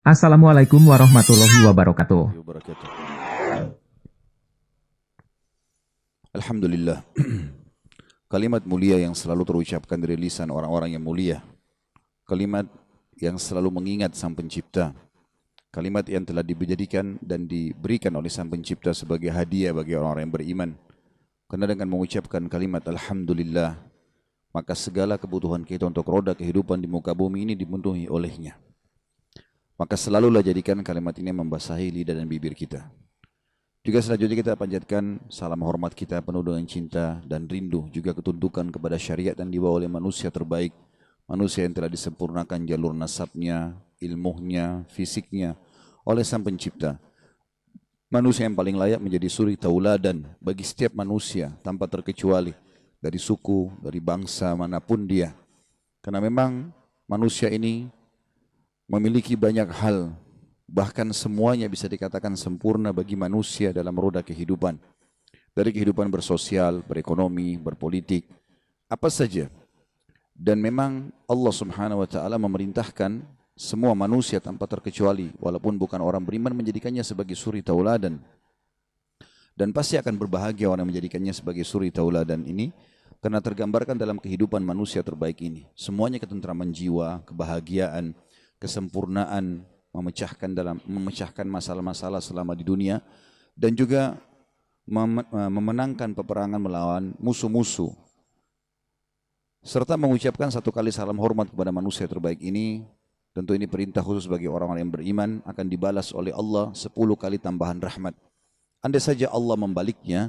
Assalamualaikum warahmatullahi wabarakatuh. Wabarakatuh. Alhamdulillah. Kalimat mulia yang selalu terucapkan dari lisan orang-orang yang mulia. Kalimat yang selalu mengingat Sang Pencipta. Kalimat yang telah dijadikan dan diberikan oleh Sang Pencipta sebagai hadiah bagi orang-orang yang beriman. Karena dengan mengucapkan kalimat Alhamdulillah, maka segala kebutuhan kita untuk roda kehidupan di muka bumi ini dipenuhi olehnya. Maka selalulah jadikan kalimat ini membasahi lidah dan bibir kita. Juga selanjutnya kita panjatkan salam hormat kita penuh dengan cinta dan rindu juga ketundukan kepada syariat yang dibawa oleh manusia terbaik, manusia yang telah disempurnakan jalur nasabnya, ilmunya, fisiknya oleh Sang Pencipta. Manusia yang paling layak menjadi suri tauladan bagi setiap manusia tanpa terkecuali dari suku, dari bangsa manapun dia. Karena memang manusia ini memiliki banyak hal, bahkan semuanya bisa dikatakan sempurna bagi manusia dalam roda kehidupan. Dari kehidupan bersosial, berekonomi, berpolitik, apa saja. Dan memang Allah Subhanahu wa taala memerintahkan semua manusia tanpa terkecuali, walaupun bukan orang beriman, menjadikannya sebagai suri tauladan. Dan pasti akan berbahagia orang yang menjadikannya sebagai suri tauladan ini, karena tergambarkan dalam kehidupan manusia terbaik ini. Semuanya ketentraman jiwa, kebahagiaan, kesempurnaan, memecahkan masalah-masalah selama di dunia, dan juga memenangkan peperangan melawan musuh-musuh, serta mengucapkan satu kali salam hormat kepada manusia terbaik ini. Tentu ini perintah khusus bagi orang-orang yang beriman, akan dibalas oleh Allah 10 kali tambahan rahmat. Andai saja Allah membaliknya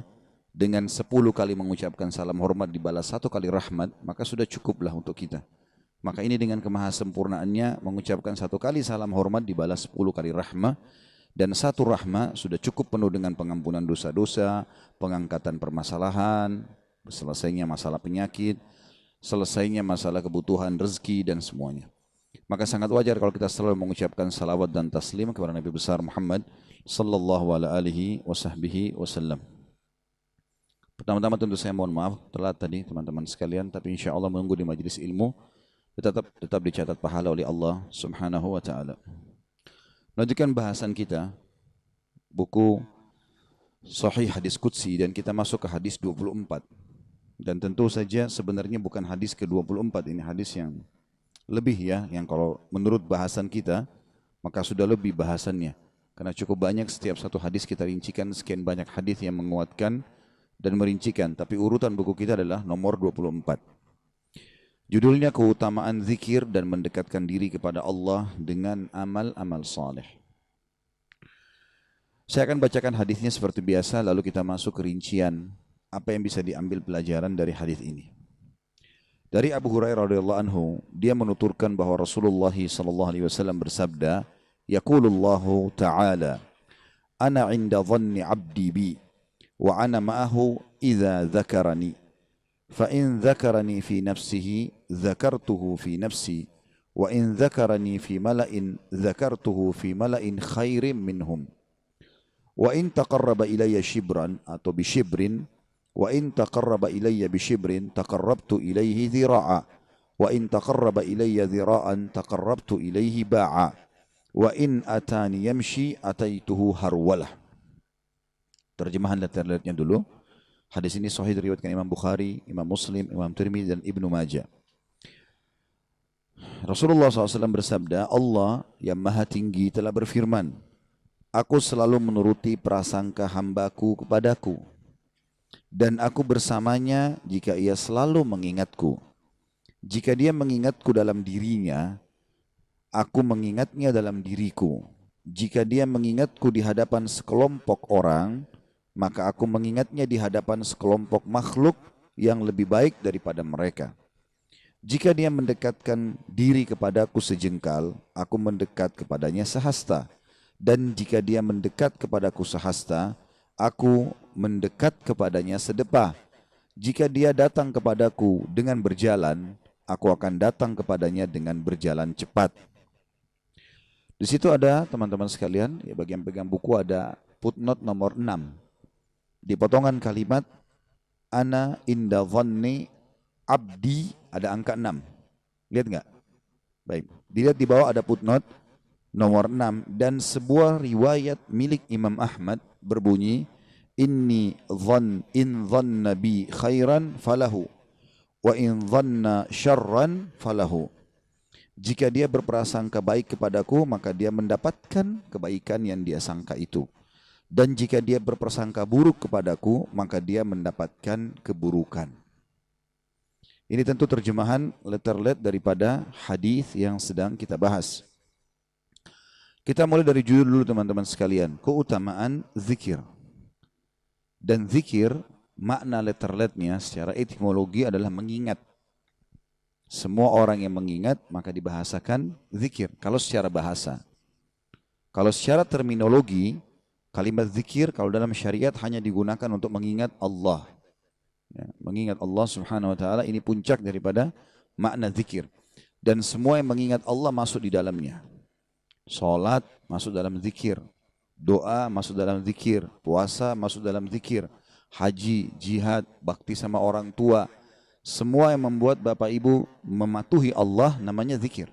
dengan 10 kali mengucapkan salam hormat dibalas 1 kali rahmat, maka sudah cukuplah untuk kita. Maka ini dengan kemahasempurnaannya mengucapkan 1 kali salam hormat dibalas 10 kali rahmat, dan 1 rahmat sudah cukup penuh dengan pengampunan dosa-dosa, pengangkatan permasalahan, selesainya masalah penyakit, selesainya masalah kebutuhan rezeki dan semuanya. Maka sangat wajar kalau kita selalu mengucapkan salawat dan taslim kepada Nabi besar Muhammad sallallahu alaihi wasallam. Pertama-tama tentu saya mohon maaf telat tadi teman-teman sekalian, tapi insya Allah menunggu di majelis ilmu tetap dicatat pahala oleh Allah Subhanahu wa taala. Lanjutkan bahasan kita buku Sahih Hadis Qudsi, dan kita masuk ke hadis 24. Dan tentu saja sebenarnya bukan hadis ke-24, ini hadis yang lebih ya, yang kalau menurut bahasan kita maka sudah lebih bahasannya. Karena cukup banyak, setiap satu hadis kita rincikan sekian banyak hadis yang menguatkan dan merincikan, tapi urutan buku kita adalah nomor 24. Judulnya keutamaan zikir dan mendekatkan diri kepada Allah dengan amal-amal saleh. Saya akan bacakan hadisnya seperti biasa, lalu kita masuk ke rincian apa yang bisa diambil pelajaran dari hadis ini. Dari Abu Hurairah radhiyallahu anhu, dia menuturkan bahwa Rasulullah sallallahu alaihi wasallam bersabda, yaqulullahu ta'ala, ana 'inda dhanni 'abdi bi wa ana ma'ahu idza dzakarani. Fa in dzakarani fi nafsihi dzakartuhu fi nafsi wa in dzakarani fi mala'in dzakartuhu fi mala'in khairin minhum. Wa in taqarraba ilayya shibran atau bishibrin wa in taqarraba ilayya bishibrin taqarrabtu ilayhi dhira'a wa in taqarraba ilayya dhira'an taqarrabtu ilayhi ba'a wa in atani yamshi ataituhu harwalah. Terjemahan letternya dulu. Hadis ini sahih diriwayatkan Imam Bukhari, Imam Muslim, Imam Tirmidzi dan Ibnu Majah. Rasulullah SAW bersabda, Allah yang maha tinggi telah berfirman, aku selalu menuruti prasangka hambaku kepadaku, dan aku bersamanya jika ia selalu mengingatku. Jika dia mengingatku dalam dirinya, aku mengingatnya dalam diriku. Jika dia mengingatku di hadapan sekelompok orang, maka aku mengingatnya di hadapan sekelompok makhluk yang lebih baik daripada mereka. Jika dia mendekatkan diri kepadaku sejengkal, aku mendekat kepadanya sehasta. Dan jika dia mendekat kepadaku sehasta, aku mendekat kepadanya sedepah. Jika dia datang kepadaku dengan berjalan, aku akan datang kepadanya dengan berjalan cepat. Di situ ada teman-teman sekalian, ya bagi yang pegang buku ada footnote nomor 6. Di potongan kalimat ana inda dhanni abdi ada angka 6. Lihat enggak? Baik. Dilihat di bawah ada footnote. Nomor 6, dan sebuah riwayat milik Imam Ahmad berbunyi, in dhanna bi khairan falahu wa in dhanna syarran falahu. Jika dia berprasangka baik kepadaku, maka dia mendapatkan kebaikan yang dia sangka itu. Dan jika dia berprasangka buruk kepadaku, maka dia mendapatkan keburukan. Ini tentu terjemahan letter-let daripada hadis yang sedang kita bahas. Kita mulai dari judul dulu teman-teman sekalian, keutamaan zikir. Dan zikir, makna letter-letnya secara etimologi adalah mengingat. Semua orang yang mengingat maka dibahasakan zikir, kalau secara bahasa. Kalau secara terminologi, kalimat zikir kalau dalam syariat hanya digunakan untuk mengingat Allah. Ya, mengingat Allah subhanahu wa ta'ala, ini puncak daripada makna zikir. Dan semua yang mengingat Allah masuk di dalamnya. Salat masuk dalam zikir, doa masuk dalam zikir, puasa masuk dalam zikir, haji, jihad, bakti sama orang tua, semua yang membuat Bapak Ibu mematuhi Allah namanya zikir.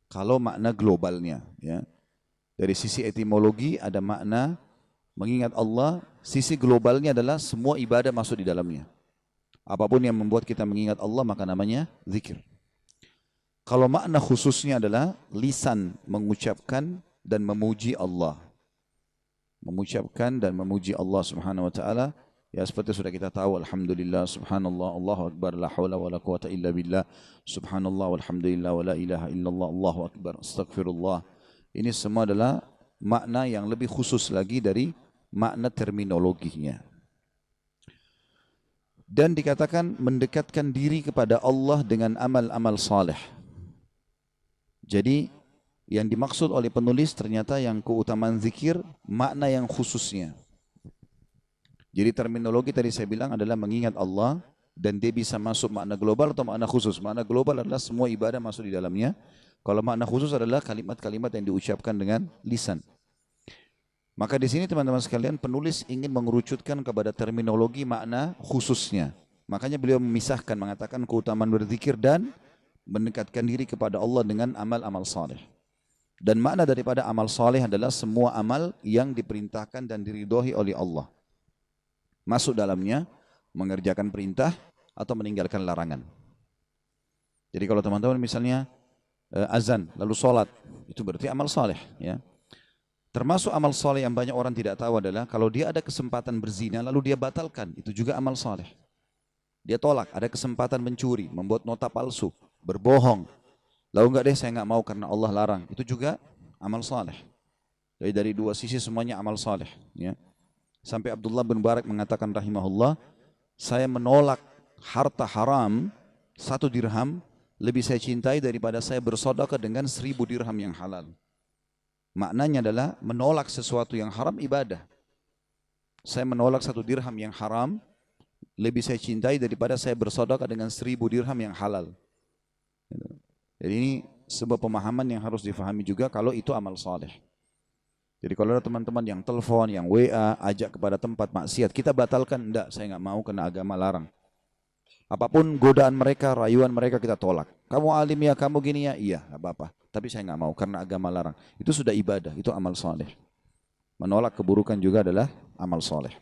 Kalau makna globalnya, ya. Dari sisi etimologi ada makna mengingat Allah, sisi globalnya adalah semua ibadah masuk di dalamnya. Apapun yang membuat kita mengingat Allah maka namanya zikir. Kalau makna khususnya adalah lisan mengucapkan dan memuji Allah. Mengucapkan dan memuji Allah subhanahu wa ta'ala. Ya seperti sudah kita tahu, alhamdulillah, subhanallah, Allahu akbar, la hawla wa la quwata illa billah, subhanallah, walhamdulillah, wa la ilaha illallah, Allahu akbar, astagfirullah. Ini semua adalah makna yang lebih khusus lagi dari makna terminologinya. Dan dikatakan mendekatkan diri kepada Allah dengan amal-amal saleh. Jadi yang dimaksud oleh penulis ternyata yang keutamaan zikir makna yang khususnya. Jadi terminologi tadi saya bilang adalah mengingat Allah, dan dia bisa masuk makna global atau makna khusus. Makna global adalah semua ibadah masuk di dalamnya. Kalau makna khusus adalah kalimat-kalimat yang diucapkan dengan lisan. Maka di sini teman-teman sekalian penulis ingin mengerucutkan kepada terminologi makna khususnya. Makanya beliau memisahkan, mengatakan keutamaan berzikir dan mendekatkan diri kepada Allah dengan amal-amal saleh. Dan makna daripada amal saleh adalah semua amal yang diperintahkan dan diridhoi oleh Allah. Masuk dalamnya mengerjakan perintah atau meninggalkan larangan. Jadi kalau teman-teman misalnya azan lalu sholat, itu berarti amal saleh, ya. Termasuk amal saleh yang banyak orang tidak tahu adalah kalau dia ada kesempatan berzina lalu dia batalkan, itu juga amal saleh. Dia tolak, ada kesempatan mencuri, membuat nota palsu, berbohong, lalu enggak deh saya enggak mau karena Allah larang, itu juga amal saleh. Jadi dari dua sisi semuanya amal saleh, ya. Sampai Abdullah bin Mubarak mengatakan rahimahullah, saya menolak harta haram 1 dirham lebih saya cintai daripada saya bersedekah dengan 1000 dirham yang halal. Maknanya adalah menolak sesuatu yang haram ibadah. Saya menolak 1 dirham yang haram lebih saya cintai daripada saya bersedekah dengan 1000 dirham yang halal. Jadi ini sebuah pemahaman yang harus difahami juga kalau itu amal saleh. Jadi kalau ada teman-teman yang telepon, yang WA, ajak kepada tempat maksiat, kita batalkan, enggak, saya enggak mau karena agama larang. Apapun godaan mereka, rayuan mereka kita tolak. Kamu alim ya, kamu gini ya, iya, enggak apa-apa. Tapi saya enggak mau karena agama larang. Itu sudah ibadah, itu amal saleh. Menolak keburukan juga adalah amal saleh.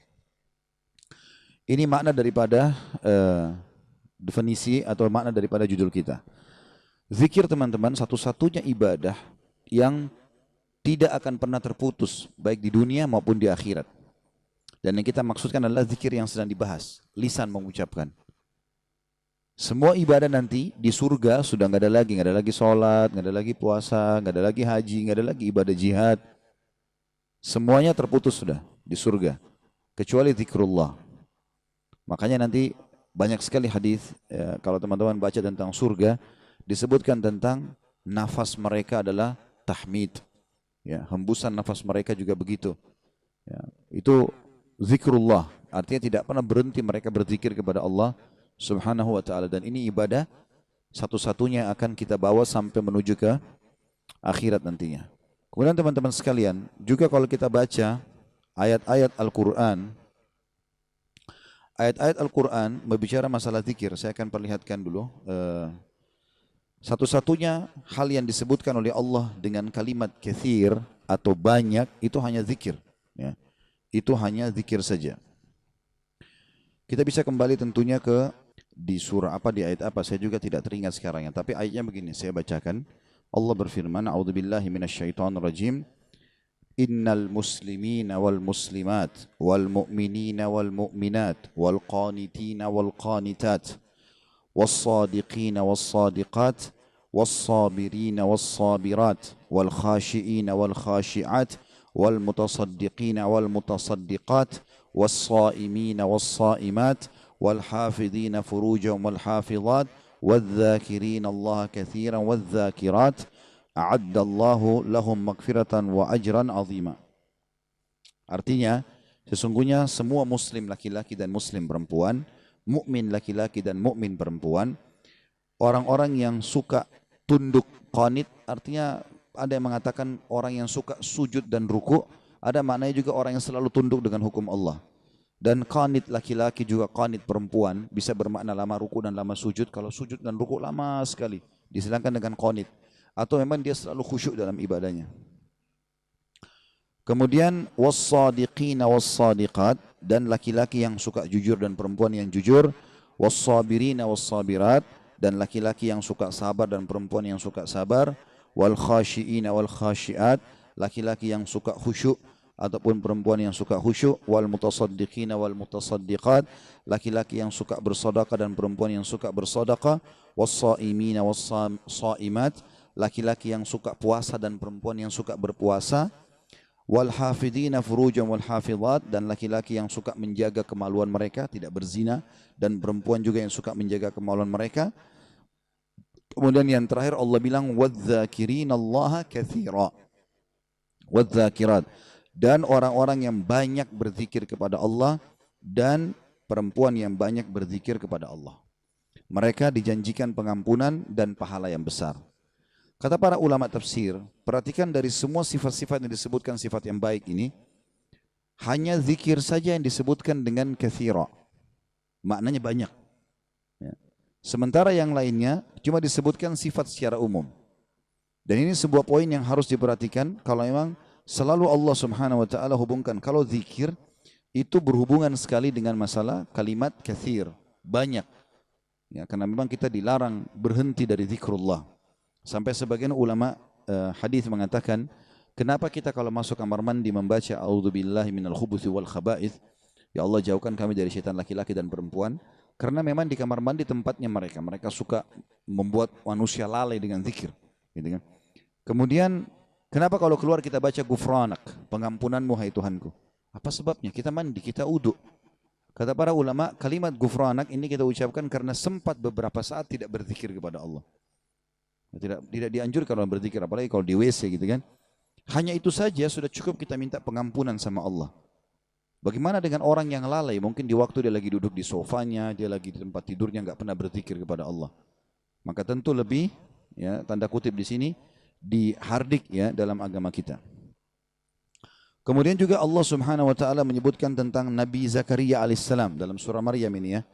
Ini makna daripada definisi atau makna daripada judul kita. Zikir teman-teman satu-satunya ibadah yang tidak akan pernah terputus baik di dunia maupun di akhirat. Dan yang kita maksudkan adalah zikir yang sedang dibahas, lisan mengucapkan. Semua ibadah nanti di surga sudah nggak ada lagi sholat, nggak ada lagi puasa, nggak ada lagi haji, nggak ada lagi ibadah jihad. Semuanya terputus sudah di surga, kecuali zikrullah. Makanya nanti banyak sekali hadis kalau teman-teman baca tentang surga disebutkan tentang nafas mereka adalah tahmid. Ya, hembusan nafas mereka juga begitu. Ya, itu zikrullah, artinya tidak pernah berhenti mereka berzikir kepada Allah Subhanahu wa ta'ala. Dan ini ibadah satu-satunya akan kita bawa sampai menuju ke akhirat nantinya. Kemudian teman-teman sekalian, juga kalau kita baca ayat-ayat Al-Quran, ayat-ayat Al-Quran berbicara masalah zikir. Saya akan perlihatkan dulu Satu-satunya hal yang disebutkan oleh Allah dengan kalimat kathir atau banyak itu hanya zikir. Ya. Itu hanya zikir saja. Kita bisa kembali tentunya ke di surah apa, di ayat apa, saya juga tidak teringat sekarang ya. Tapi ayatnya begini, saya bacakan. Allah berfirman, A'udzubillahi minasyaitonirrajim. Innal muslimina wal muslimat wal mu'minina wal mu'minat wal qanitina wal qanitat والصادقين والصادقات والصابرين والصابرات والخاشئين والخاشعات والمتصدقين والمتصدقات والصائمين والصائمات والحافظين فروجهم والحافظات والذاكرين الله كثيرا والذاكرات أعد الله لهم مغفرة وأجرا عظيما. Artinya, sesungguhnya semua muslim laki-laki dan muslim perempuan, mukmin laki-laki dan mukmin perempuan, orang-orang yang suka tunduk qanit, artinya ada yang mengatakan orang yang suka sujud dan ruku, ada maknanya juga orang yang selalu tunduk dengan hukum Allah. Dan qanit laki-laki juga qanit perempuan bisa bermakna lama ruku dan lama sujud. Kalau sujud dan ruku lama sekali, disilangkan dengan qanit. Atau memang dia selalu khusyuk dalam ibadahnya. Kemudian was-sadiqina was-sadiqat, dan laki-laki yang suka jujur dan perempuan yang jujur, was-sabirina was-sabirat, dan laki-laki yang suka sabar dan perempuan yang suka sabar, wal khashiina wal khashiat, laki-laki yang suka khusyuk ataupun perempuan yang suka khusyuk, wal mutasaddiqina wal mutasaddiqat, laki-laki yang suka bersedekah dan perempuan yang suka bersedekah, was-shaimina was-shaimat, laki-laki yang suka puasa dan perempuan yang suka berpuasa, wal hafidhina furujam wal hafidhat, dan laki-laki yang suka menjaga kemaluan mereka, tidak berzina, dan perempuan juga yang suka menjaga kemaluan mereka. Kemudian yang terakhir Allah bilang wadz-dzakirinallaha katsira, wadz-dzakirat, dan orang-orang yang banyak berzikir kepada Allah dan perempuan yang banyak berzikir kepada Allah. Mereka dijanjikan pengampunan dan pahala yang besar. Kata para ulama tafsir, perhatikan dari semua sifat-sifat yang disebutkan sifat yang baik ini, hanya zikir saja yang disebutkan dengan katsira. Maknanya banyak. Ya. Sementara yang lainnya cuma disebutkan sifat secara umum. Dan ini sebuah poin yang harus diperhatikan kalau memang selalu Allah Subhanahu wa taala hubungkan kalau zikir itu berhubungan sekali dengan masalah kalimat katsir, banyak. Ya, karena memang kita dilarang berhenti dari zikrullah. Sampai sebagian ulama hadis mengatakan, kenapa kita kalau masuk kamar mandi membaca a'udzubillahi minal khubuthi wal khaba'ith, ya Allah jauhkan kami dari syaitan laki-laki dan perempuan, karena memang di kamar mandi tempatnya mereka suka membuat manusia lalai dengan zikir, gitu kan. Kemudian kenapa kalau keluar kita baca gufranak, pengampunanmu hai Tuhanku? Apa sebabnya? Kita mandi, kita uduk. Kata para ulama, kalimat gufranak ini kita ucapkan karena sempat beberapa saat tidak berzikir kepada Allah. Tidak dianjurkan orang berzikir, apalagi kalau di WC gitu kan. Hanya itu saja sudah cukup kita minta pengampunan sama Allah. Bagaimana dengan orang yang lalai? Mungkin di waktu dia lagi duduk di sofanya, dia lagi di tempat tidurnya nggak pernah berzikir kepada Allah. Maka tentu lebih, ya, tanda kutip di sini, dihardik ya dalam agama kita. Kemudian juga Allah Subhanahu wa taala menyebutkan tentang Nabi Zakaria alaihissalam dalam surah Maryam ini ya.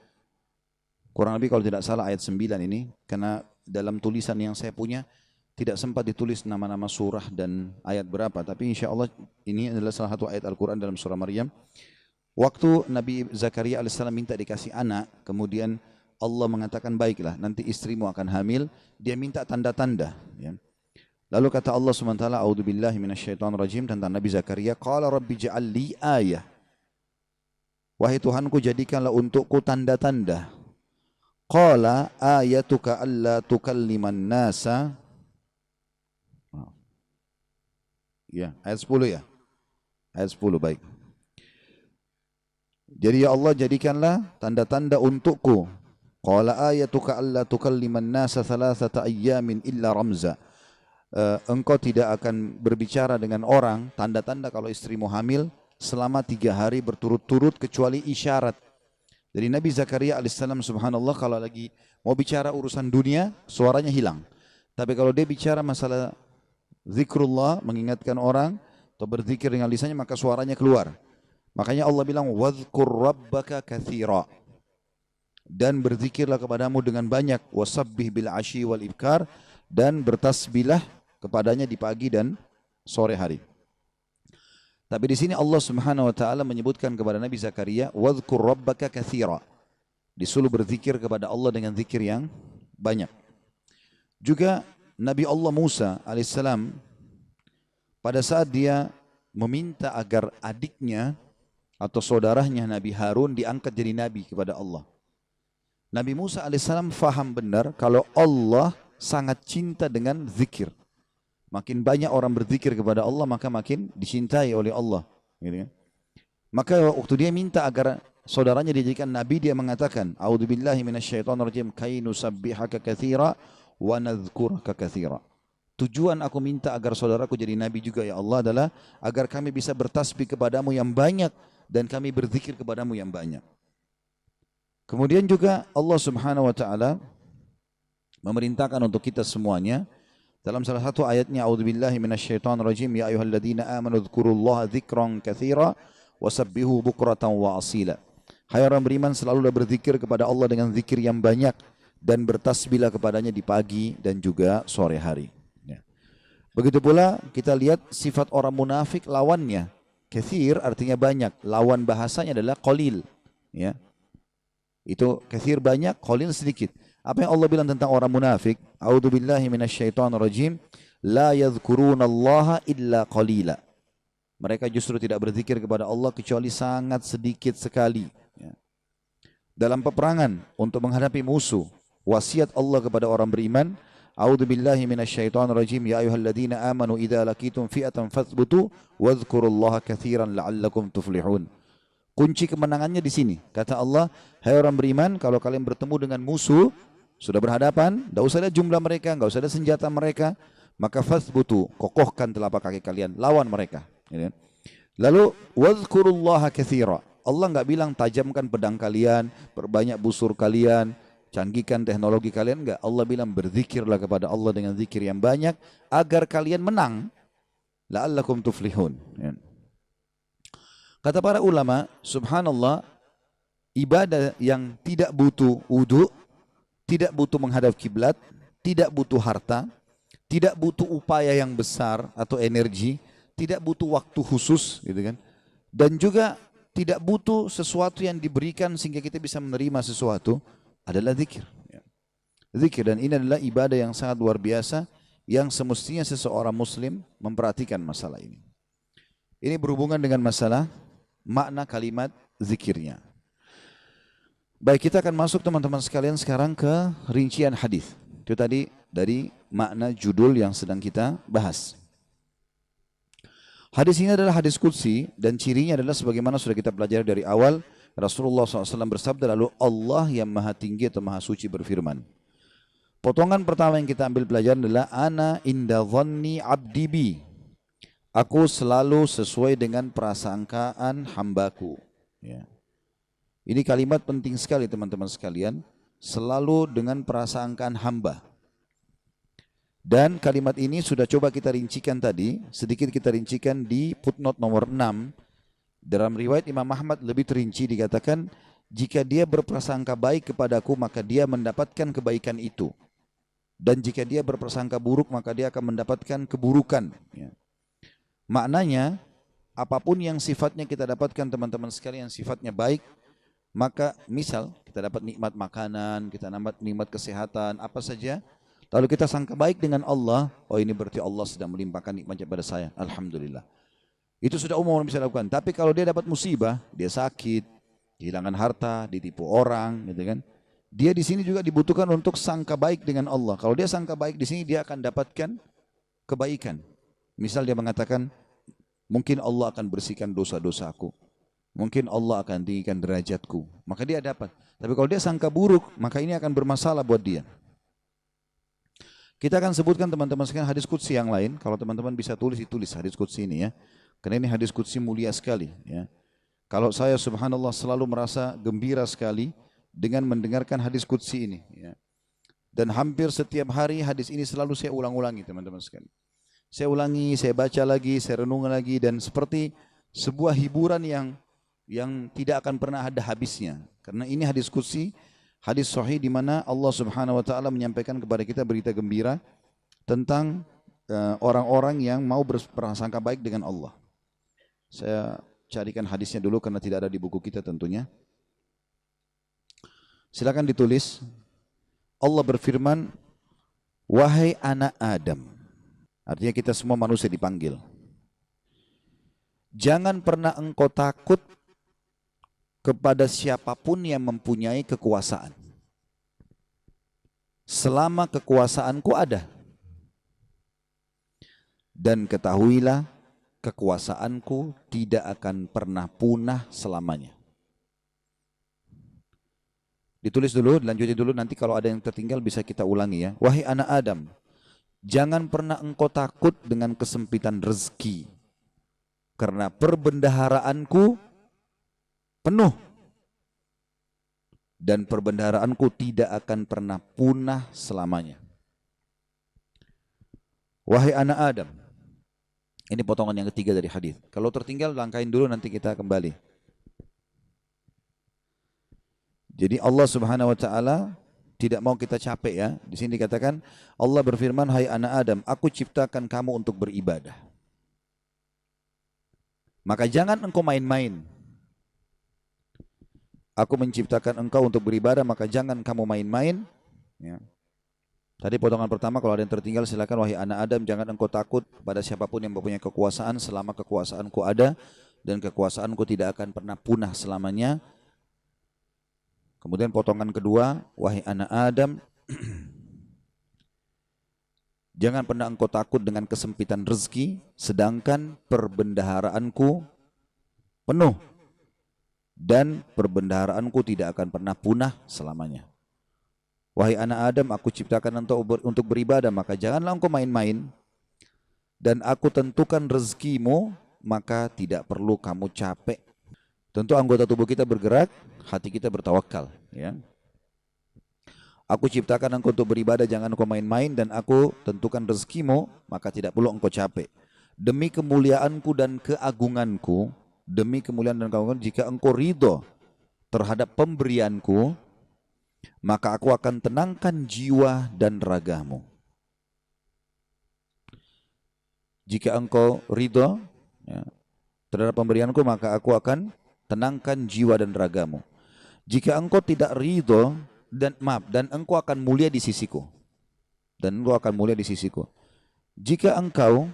Kurang lebih kalau tidak salah ayat 9 ini, karena dalam tulisan yang saya punya tidak sempat ditulis nama-nama surah dan ayat berapa, tapi insya Allah ini adalah salah satu ayat Al-Quran dalam surah Maryam. Waktu Nabi Zakaria alaihissalam minta dikasih anak, kemudian Allah mengatakan baiklah nanti istrimu akan hamil, dia minta tanda-tanda ya. Lalu kata Allah SWT, a'udzubillahi minasyaitonirrajim, tentang Nabi Zakaria, qala rabbi ja'al li ayah, wahai Tuhanku jadikanlah untukku tanda-tanda. Qala ayatuka alla tukalliman nasa, ya, ayat 10 ya. Ayat 10 baik. Jadi ya Allah jadikanlah tanda-tanda untukku. Qala ayatuka alla tukalliman nasa thalathata ayyamin illa ramza. Engkau tidak akan berbicara dengan orang, tanda-tanda kalau istrimu hamil selama 3 hari berturut-turut kecuali isyarat. Jadi Nabi Zakaria alaihissalam subhanallah kalau lagi mau bicara urusan dunia suaranya hilang. Tapi kalau dia bicara masalah zikrullah, mengingatkan orang atau berzikir dengan lisannya, maka suaranya keluar. Makanya Allah bilang wadhkur rabbaka katsira. dan berzikirlah kepadamu dengan banyak, wasabbih bil asyi wal ibkar, dan bertasbihlah kepadanya di pagi dan sore hari. Tapi di sini Allah Subhanahu wa taala menyebutkan kepada Nabi Zakaria, wadhkur rabbaka katsira. Disuruh berzikir kepada Allah dengan zikir yang banyak. Juga Nabi Allah Musa alaihissalam pada saat dia meminta agar adiknya atau saudaranya Nabi Harun diangkat jadi nabi kepada Allah. Nabi Musa alaihissalam faham benar kalau Allah sangat cinta dengan zikir. Makin banyak orang berzikir kepada Allah, maka makin dicintai oleh Allah. Gitu kan? Maka waktu dia minta agar saudaranya dijadikan nabi, dia mengatakan, A'udzubillahi minasyaitonirrajim, kai nusabbihaka katsira wa nadhkuraka katsira. Tujuan aku minta agar saudaraku jadi nabi juga ya Allah adalah agar kami bisa bertasbih kepadamu yang banyak dan kami berzikir kepadamu yang banyak. Kemudian juga Allah Subhanahu wa taala memerintahkan untuk kita semuanya dalam salah satu ayatnya, A'udzubillahi minasyaitonirrajim, ya ayyuhalladzina amanu dzkurullaha dzikran katsira wasabbihu bukratan wa asila. Hai orang beriman, selalulah berzikir kepada Allah dengan zikir yang banyak dan bertasbihlah kepadanya di pagi dan juga sore hari. Ya. Begitu pula kita lihat sifat orang munafik lawannya. Katsir artinya banyak, lawan bahasanya adalah qalil. Ya. Itu katsir banyak, qalil sedikit. Apa yang Allah bilang tentang orang munafik? A'udzubillahi minasyaitonirrajim, la yadhkurunallaha illa qalila. Mereka justru tidak berzikir kepada Allah kecuali sangat sedikit sekali. Ya. Dalam peperangan untuk menghadapi musuh, wasiat Allah kepada orang beriman, A'udzubillahi minasyaitonirrajim, ya ayyuhalladzina amanu idza laqitum fi'atan fathbutu wadhkurullaha katsiran la'allakum tuflihun. Kunci kemenangannya di sini. Kata Allah, hai orang beriman, kalau kalian bertemu dengan musuh, sudah berhadapan, tidak usah lihat jumlah mereka, tidak usah lihat senjata mereka, maka fathbutu, kokohkan telapak kaki kalian, lawan mereka. Lalu wadhkurullaha katsira. Allah enggak bilang tajamkan pedang kalian, perbanyak busur kalian, canggihkan teknologi kalian, enggak. Allah bilang berzikirlah kepada Allah dengan zikir yang banyak agar kalian menang. La'allakum tuflihun. Kata para ulama, subhanallah, ibadah yang tidak butuh wudu, tidak butuh menghadap kiblat, tidak butuh harta, tidak butuh upaya yang besar atau energi, tidak butuh waktu khusus, gitu kan? Dan juga tidak butuh sesuatu yang diberikan sehingga kita bisa menerima sesuatu, adalah zikir. Zikir, dan ini adalah ibadah yang sangat luar biasa yang semestinya seseorang muslim memperhatikan masalah ini. Ini berhubungan dengan masalah makna kalimat zikirnya. Baik, kita akan masuk teman-teman sekalian sekarang ke rincian hadis. Itu tadi dari makna judul yang sedang kita bahas. Hadis ini adalah hadis qudsi dan cirinya adalah sebagaimana sudah kita pelajari dari awal. Rasulullah SAW bersabda, lalu Allah yang maha tinggi atau maha suci berfirman. Potongan pertama yang kita ambil pelajaran adalah ana inda dhanni abdi bi. Aku selalu sesuai dengan prasangkaan hambaku. Ya. Ini kalimat penting sekali teman-teman sekalian. Selalu dengan prasangkaan hamba. Dan kalimat ini sudah coba kita rincikan tadi. Sedikit kita rincikan di footnote nomor 6. Dalam riwayat Imam Ahmad lebih terinci dikatakan, jika dia berprasangka baik kepadaku maka dia mendapatkan kebaikan itu. Dan jika dia berprasangka buruk maka dia akan mendapatkan keburukan. Ya. Maknanya, apapun yang sifatnya kita dapatkan teman-teman sekalian, yang sifatnya baik, maka misal kita dapat nikmat makanan, kita dapat nikmat kesehatan, apa saja, lalu kita sangka baik dengan Allah, oh ini berarti Allah sedang melimpahkan nikmatnya pada saya, alhamdulillah. Itu sudah umum orang bisa lakukan. Tapi kalau dia dapat musibah, dia sakit, kehilangan harta, ditipu orang, gitu kan? Dia di sini juga dibutuhkan untuk sangka baik dengan Allah. Kalau dia sangka baik di sini, dia akan dapatkan kebaikan. Misal dia mengatakan, mungkin Allah akan bersihkan dosa-dosaku. Mungkin Allah akan tinggikan derajatku. Maka dia dapat. Tapi kalau dia sangka buruk, maka ini akan bermasalah buat dia. Kita akan sebutkan teman-teman sekalian hadis qudsi yang lain. Kalau teman-teman bisa tulis, ditulis hadis qudsi ini ya. Karena ini hadis qudsi mulia sekali. Ya. Kalau saya subhanallah selalu merasa gembira sekali dengan mendengarkan hadis qudsi ini. Ya. Dan hampir setiap hari hadis ini selalu saya ulang-ulangi teman-teman sekalian. Saya ulangi, saya baca lagi, saya renung lagi, dan seperti sebuah hiburan yang tidak akan pernah ada habisnya. Karena ini hadis qudsi Hadis sahih di mana Allah Subhanahu wa taala menyampaikan kepada kita berita gembira tentang orang-orang yang mau berprasangka baik dengan Allah. Saya carikan hadisnya dulu karena tidak ada di buku kita tentunya. Silakan ditulis. Allah berfirman, "Wahai anak Adam." Artinya kita semua manusia dipanggil. Jangan pernah engkau takut kepada siapapun yang mempunyai kekuasaan, selama kekuasaanku ada. Dan ketahuilah, kekuasaanku tidak akan pernah punah selamanya. Ditulis dulu, dilanjutin dulu, nanti kalau ada yang tertinggal bisa kita ulangi ya. Wahai anak Adam, jangan pernah engkau takut dengan kesempitan rezeki, karena perbendaharaanku penuh, dan perbendaharaanku tidak akan pernah punah selamanya. Wahai anak Adam, ini potongan yang ketiga dari hadis. Kalau tertinggal langkahin dulu, nanti kita kembali. Jadi Allah Subhanahu wa taala tidak mau kita capek ya. Di sini dikatakan Allah berfirman, "Hai anak Adam, aku ciptakan kamu untuk beribadah. Maka jangan engkau main-main. Aku menciptakan engkau untuk beribadah, maka jangan kamu main-main." Ya. Tadi potongan pertama, kalau ada yang tertinggal silakan. Wahai anak Adam, jangan engkau takut pada siapapun yang mempunyai kekuasaan selama kekuasaanku ada, dan kekuasaanku tidak akan pernah punah selamanya. Kemudian potongan kedua, wahai anak Adam, jangan pernah engkau takut dengan kesempitan rezeki, sedangkan perbendaharaanku penuh, dan perbendaharaanku tidak akan pernah punah selamanya. Wahai anak Adam, aku ciptakan untuk beribadah, maka janganlah engkau main-main, dan aku tentukan rezekimu, maka tidak perlu kamu capek. Tentu anggota tubuh kita bergerak, hati kita bertawakal. Ya. Aku ciptakan engkau untuk beribadah, jangan engkau main-main, dan aku tentukan rezekimu, maka tidak perlu engkau capek. Demi kemuliaanku dan keagunganku, demi kemuliaan dan keagungan, jika engkau ridho terhadap pemberianku, maka aku akan tenangkan jiwa dan ragamu. Jika engkau ridho ya, terhadap pemberianku, maka aku akan tenangkan jiwa dan ragamu. Jika engkau tidak ridho dan engkau akan mulia di sisiku. Dan engkau akan mulia di sisiku. Jika engkau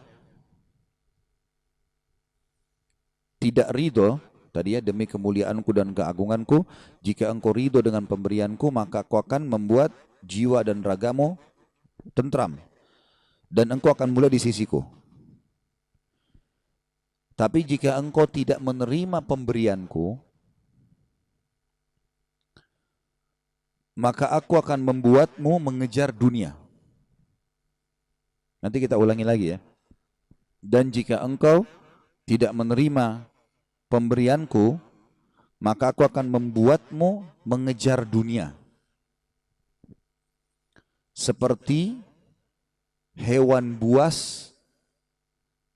tidak ridho, tadi ya, demi kemuliaanku dan keagunganku, jika engkau ridho dengan pemberianku, maka aku akan membuat jiwa dan ragamu tentram, dan engkau akan mulia di sisiku. Tapi jika engkau tidak menerima pemberianku, maka aku akan membuatmu mengejar dunia. Nanti kita ulangi lagi ya. Dan jika engkau tidak menerima pemberianku, maka aku akan membuatmu mengejar dunia. Seperti hewan buas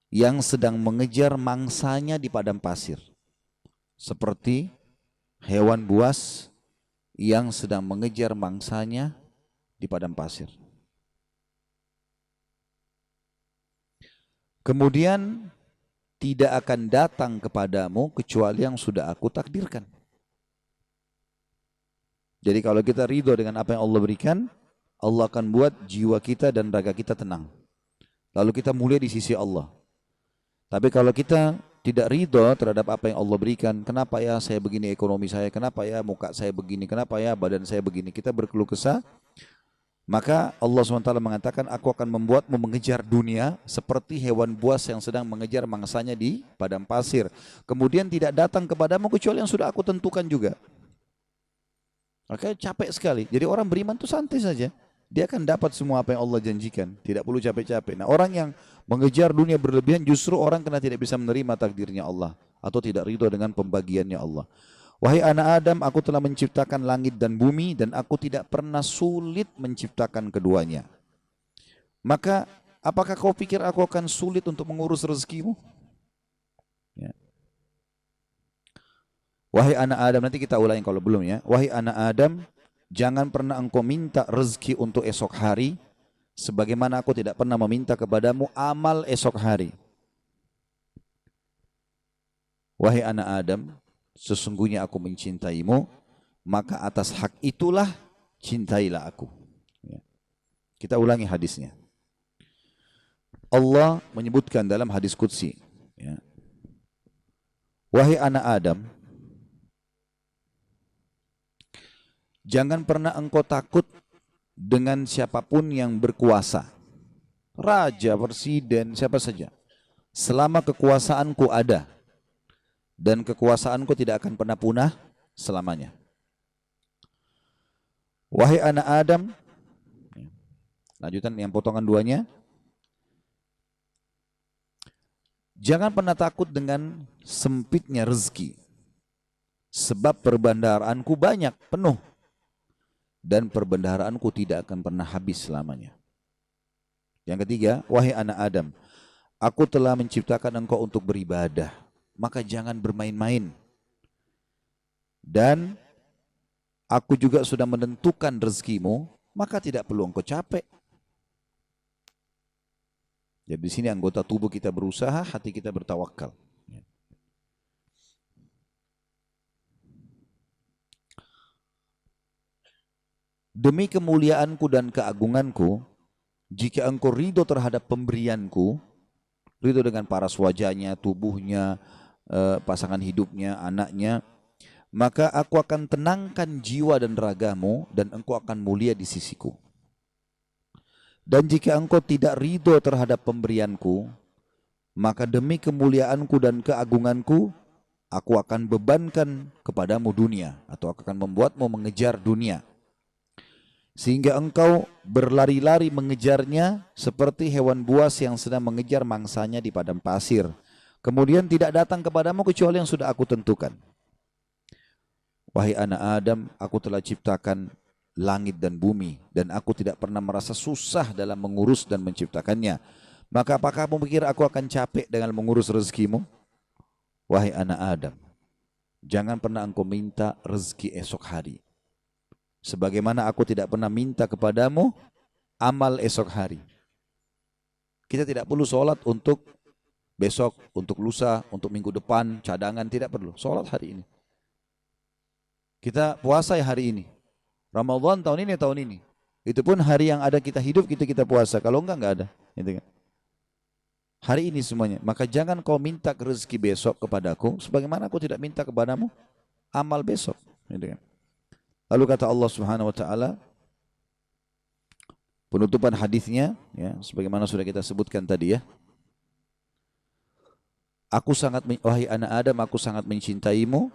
yang sedang mengejar mangsanya di padang pasir. Seperti hewan buas yang sedang mengejar mangsanya di padang pasir. Kemudian tidak akan datang kepadamu kecuali yang sudah aku takdirkan. Jadi kalau kita ridho dengan apa yang Allah berikan, Allah akan buat jiwa kita dan raga kita tenang. Lalu kita mulia di sisi Allah. Tapi kalau kita tidak ridho terhadap apa yang Allah berikan, kenapa ya saya begini ekonomi saya, kenapa ya muka saya begini, kenapa ya badan saya begini, kita berkeluh kesah, maka Allah SWT mengatakan, aku akan membuatmu mengejar dunia seperti hewan buas yang sedang mengejar mangsanya di padang pasir. Kemudian tidak datang kepadamu kecuali yang sudah aku tentukan juga. Maka capek sekali. Jadi orang beriman itu santai saja. Dia akan dapat semua apa yang Allah janjikan. Tidak perlu capek-capek. Nah, orang yang mengejar dunia berlebihan justru orang karena tidak bisa menerima takdirnya Allah, atau tidak ridho dengan pembagiannya Allah. Wahai anak Adam, aku telah menciptakan langit dan bumi, dan aku tidak pernah sulit menciptakan keduanya. Maka apakah kau pikir aku akan sulit untuk mengurus rezekimu? Ya. Wahai anak Adam, nanti kita ulangi kalau belum ya. Wahai anak Adam, Jangan pernah engkau minta rezeki untuk esok hari, sebagaimana aku tidak pernah meminta kepadamu amal esok hari. Wahai anak Adam, sesungguhnya aku mencintaimu, maka atas hak itulah cintailah aku. Ya. Kita ulangi hadisnya. Allah menyebutkan dalam hadis qudsi, ya, wahai anak Adam, jangan pernah engkau takut dengan siapapun yang berkuasa. Raja, presiden, siapa saja. Selama kekuasaanku ada. Dan kekuasaanku tidak akan pernah punah selamanya. Wahai anak Adam, lanjutan yang potongan duanya. Jangan pernah takut dengan sempitnya rezeki. Sebab perbendaharaanku banyak, penuh. Dan perbendaharaanku tidak akan pernah habis selamanya. Yang ketiga, wahai anak Adam, aku telah menciptakan engkau untuk beribadah, maka jangan bermain-main. Dan aku juga sudah menentukan rezekimu, maka tidak perlu engkau capek. Jadi di sini anggota tubuh kita berusaha, hati kita bertawakal. Demi kemuliaanku dan keagunganku, jika engkau ridho terhadap pemberianku, ridho dengan paras wajahnya, tubuhnya, pasangan hidupnya, anaknya, maka aku akan tenangkan jiwa dan ragamu, dan engkau akan mulia di sisiku. Dan jika engkau tidak ridho terhadap pemberianku, maka demi kemuliaanku dan keagunganku, aku akan bebankan kepadamu dunia, atau aku akan membuatmu mengejar dunia. Sehingga engkau berlari-lari mengejarnya seperti hewan buas yang sedang mengejar mangsanya di padang pasir. Kemudian tidak datang kepadamu kecuali yang sudah aku tentukan. Wahai anak Adam, aku telah ciptakan langit dan bumi, dan aku tidak pernah merasa susah dalam mengurus dan menciptakannya. Maka apakah kamu pikir aku akan capek dengan mengurus rezekimu? Wahai anak Adam, jangan pernah engkau minta rezeki esok hari, sebagaimana aku tidak pernah minta kepadamu amal esok hari. Kita tidak perlu sholat untuk besok, untuk lusa, untuk minggu depan, cadangan, tidak perlu. Sholat hari ini. Kita puasa ya hari ini. Ramadan tahun ini. Itu pun hari yang ada kita hidup, kita puasa. Kalau enggak ada. Gitu kan? Hari ini semuanya. Maka jangan kau minta rezeki besok kepadaku, sebagaimana aku tidak minta kepadamu amal besok. Gitu kan? Lalu kata Allah Subhanahu Wa Taala, penutupan hadisnya, ya, sebagaimana sudah kita sebutkan tadi ya. Wahai anak Adam, aku sangat mencintaimu,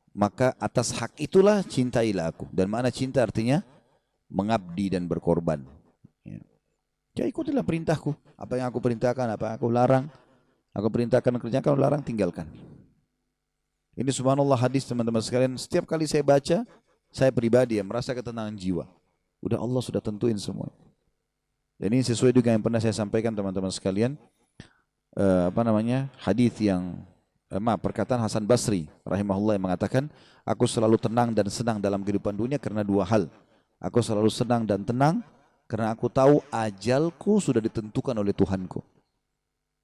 maka atas hak itulah cintailah aku. Dan makna cinta artinya mengabdi dan berkorban. Ya. Ya, ikutilah perintahku. Apa yang aku perintahkan, apa yang aku larang. Aku perintahkan kerjakan, larang tinggalkan. Ini subhanallah hadis teman-teman sekalian. Setiap kali saya baca, saya pribadi ya merasa ketenangan jiwa. Udah Allah sudah tentuin semua. Dan ini sesuai dengan yang pernah saya sampaikan teman-teman sekalian. Hadis yang perkataan Hasan Basri rahimahullah yang mengatakan, aku selalu tenang dan senang dalam kehidupan dunia karena dua hal. Aku selalu senang dan tenang karena aku tahu ajalku sudah ditentukan oleh Tuhanku.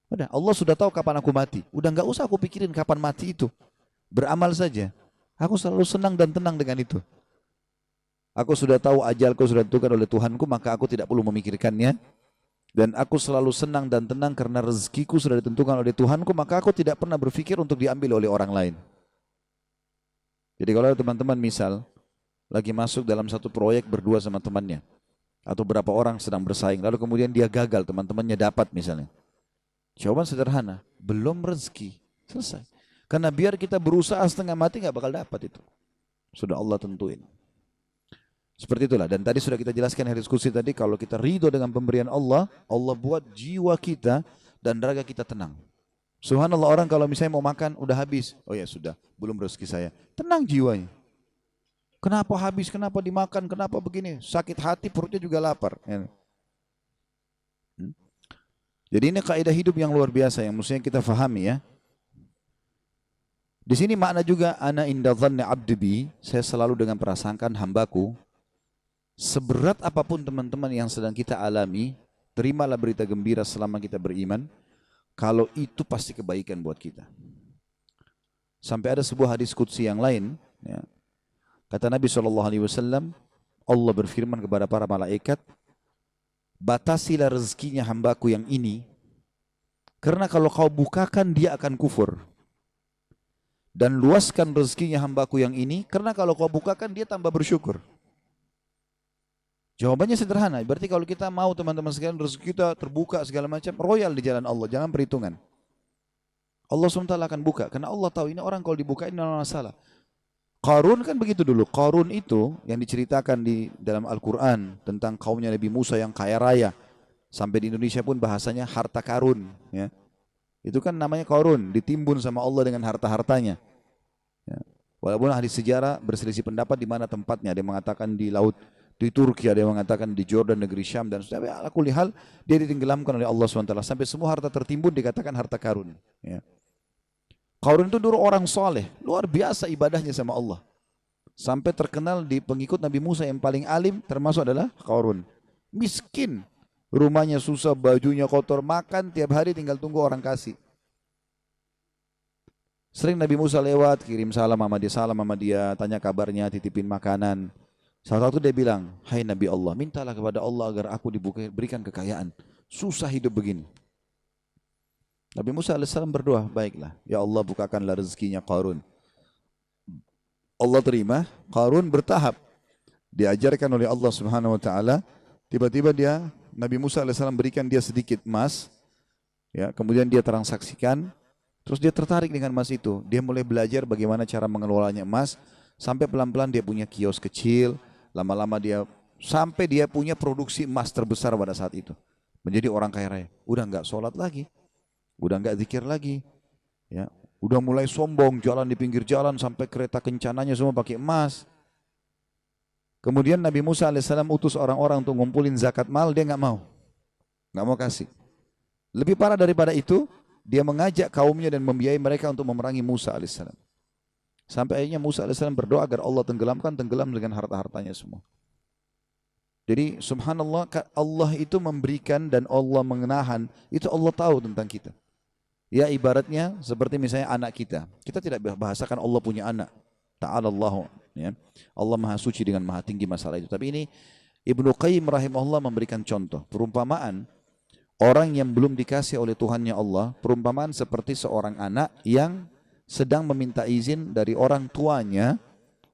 Udah, Allah sudah tahu kapan aku mati. Udah enggak usah aku pikirin kapan mati itu. Beramal saja. Aku selalu senang dan tenang dengan itu. Aku sudah tahu ajalku sudah ditentukan oleh Tuhanku, maka aku tidak perlu memikirkannya. Dan aku selalu senang dan tenang karena rezekiku sudah ditentukan oleh Tuhanku, maka aku tidak pernah berpikir untuk diambil oleh orang lain. Jadi kalau teman-teman misal lagi masuk dalam satu proyek berdua sama temannya, atau berapa orang sedang bersaing, lalu kemudian dia gagal, teman-temannya dapat misalnya. Jawaban sederhana, belum rezeki, selesai. Karena biar kita berusaha setengah mati nggak bakal dapat itu. Sudah Allah tentuin. Seperti itulah. Dan tadi sudah kita jelaskan di diskusi tadi, kalau kita ridho dengan pemberian Allah, Allah buat jiwa kita dan raga kita tenang. Subhanallah, orang kalau misalnya mau makan udah habis, oh ya sudah, belum rezeki saya. Tenang jiwanya. Kenapa habis, kenapa dimakan, kenapa begini? Sakit hati, perutnya juga lapar. Jadi ini kaidah hidup yang luar biasa yang mestinya kita fahami ya. Di sini makna juga ana inda dhanni abdi bi, saya selalu dengan prasangkaan hambaku. Seberat apapun teman-teman yang sedang kita alami, terimalah berita gembira selama kita beriman, kalau itu pasti kebaikan buat kita. Sampai ada sebuah hadis qudsi yang lain, ya. Kata Nabi SAW, Allah berfirman kepada para malaikat, batasilah rezekinya hambaku yang ini, karena kalau kau bukakan dia akan kufur. Dan luaskan rezekinya hambaku yang ini, karena kalau kau bukakan dia tambah bersyukur. Jawabannya sederhana, berarti kalau kita mau teman-teman sekalian rezeki kita terbuka segala macam, royal di jalan Allah, jangan perhitungan. Allah SWT akan buka, karena Allah tahu ini orang kalau dibukain tidak masalah. Qarun kan begitu dulu. Qarun itu yang diceritakan di dalam Al-Quran tentang kaumnya Nabi Musa yang kaya raya. Sampai di Indonesia pun bahasanya harta karun. Ya. Itu kan namanya Qarun, ditimbun sama Allah dengan harta-hartanya. Ya. Walaupun ahli sejarah berselisih pendapat di mana tempatnya. Ada yang mengatakan di laut, di Turki, ada yang mengatakan di Jordan, negeri Syam, dan sebagainya. Ala kulli hal, dia ditenggelamkan oleh Allah SWT. Sampai semua harta tertimbun dikatakan harta karun. Ya. Qarun itu dulu orang soleh, luar biasa ibadahnya sama Allah. Sampai terkenal di pengikut Nabi Musa yang paling alim termasuk adalah Qarun. Miskin, rumahnya susah, bajunya kotor, makan tiap hari tinggal tunggu orang kasih. Sering Nabi Musa lewat, kirim salam sama dia, tanya kabarnya, titipin makanan. Salah satu dia bilang, hai Nabi Allah, mintalah kepada Allah agar aku diberikan kekayaan. Susah hidup begini. Nabi Musa AS berdoa, baiklah, ya Allah bukakanlah rezekinya Qarun. Allah terima, Qarun bertahap. Diajarkan oleh Allah Subhanahu Wa Taala. Tiba-tiba Nabi Musa AS berikan dia sedikit emas. Ya, kemudian dia transaksikan. Terus dia tertarik dengan emas itu. Dia mulai belajar bagaimana cara mengelolanya emas. Sampai pelan-pelan dia punya kios kecil. Lama-lama sampai dia punya produksi emas terbesar pada saat itu. Menjadi orang kaya raya. Udah nggak sholat lagi. Udah nggak zikir lagi, ya. Udah mulai sombong, jalan di pinggir jalan sampai kereta kencananya semua pakai emas. Kemudian Nabi Musa alaihissalam utus orang-orang untuk ngumpulin zakat mal, dia nggak mau kasih. Lebih parah daripada itu, dia mengajak kaumnya dan membiayai mereka untuk memerangi Musa alaihissalam. Sampai akhirnya Musa alaihissalam berdoa agar Allah tenggelam dengan harta-hartanya semua. Jadi subhanallah, Allah itu memberikan dan Allah menahan, itu Allah tahu tentang kita. Ya ibaratnya seperti misalnya anak kita. Kita tidak bahasakan Allah punya anak. Ta'alallahu. Ya. Allah maha suci dengan maha tinggi masalah itu. Tapi ini Ibnu Qayyim rahimahullah memberikan contoh. Perumpamaan orang yang belum dikasih oleh Tuhannya Allah. Perumpamaan seperti seorang anak yang sedang meminta izin dari orang tuanya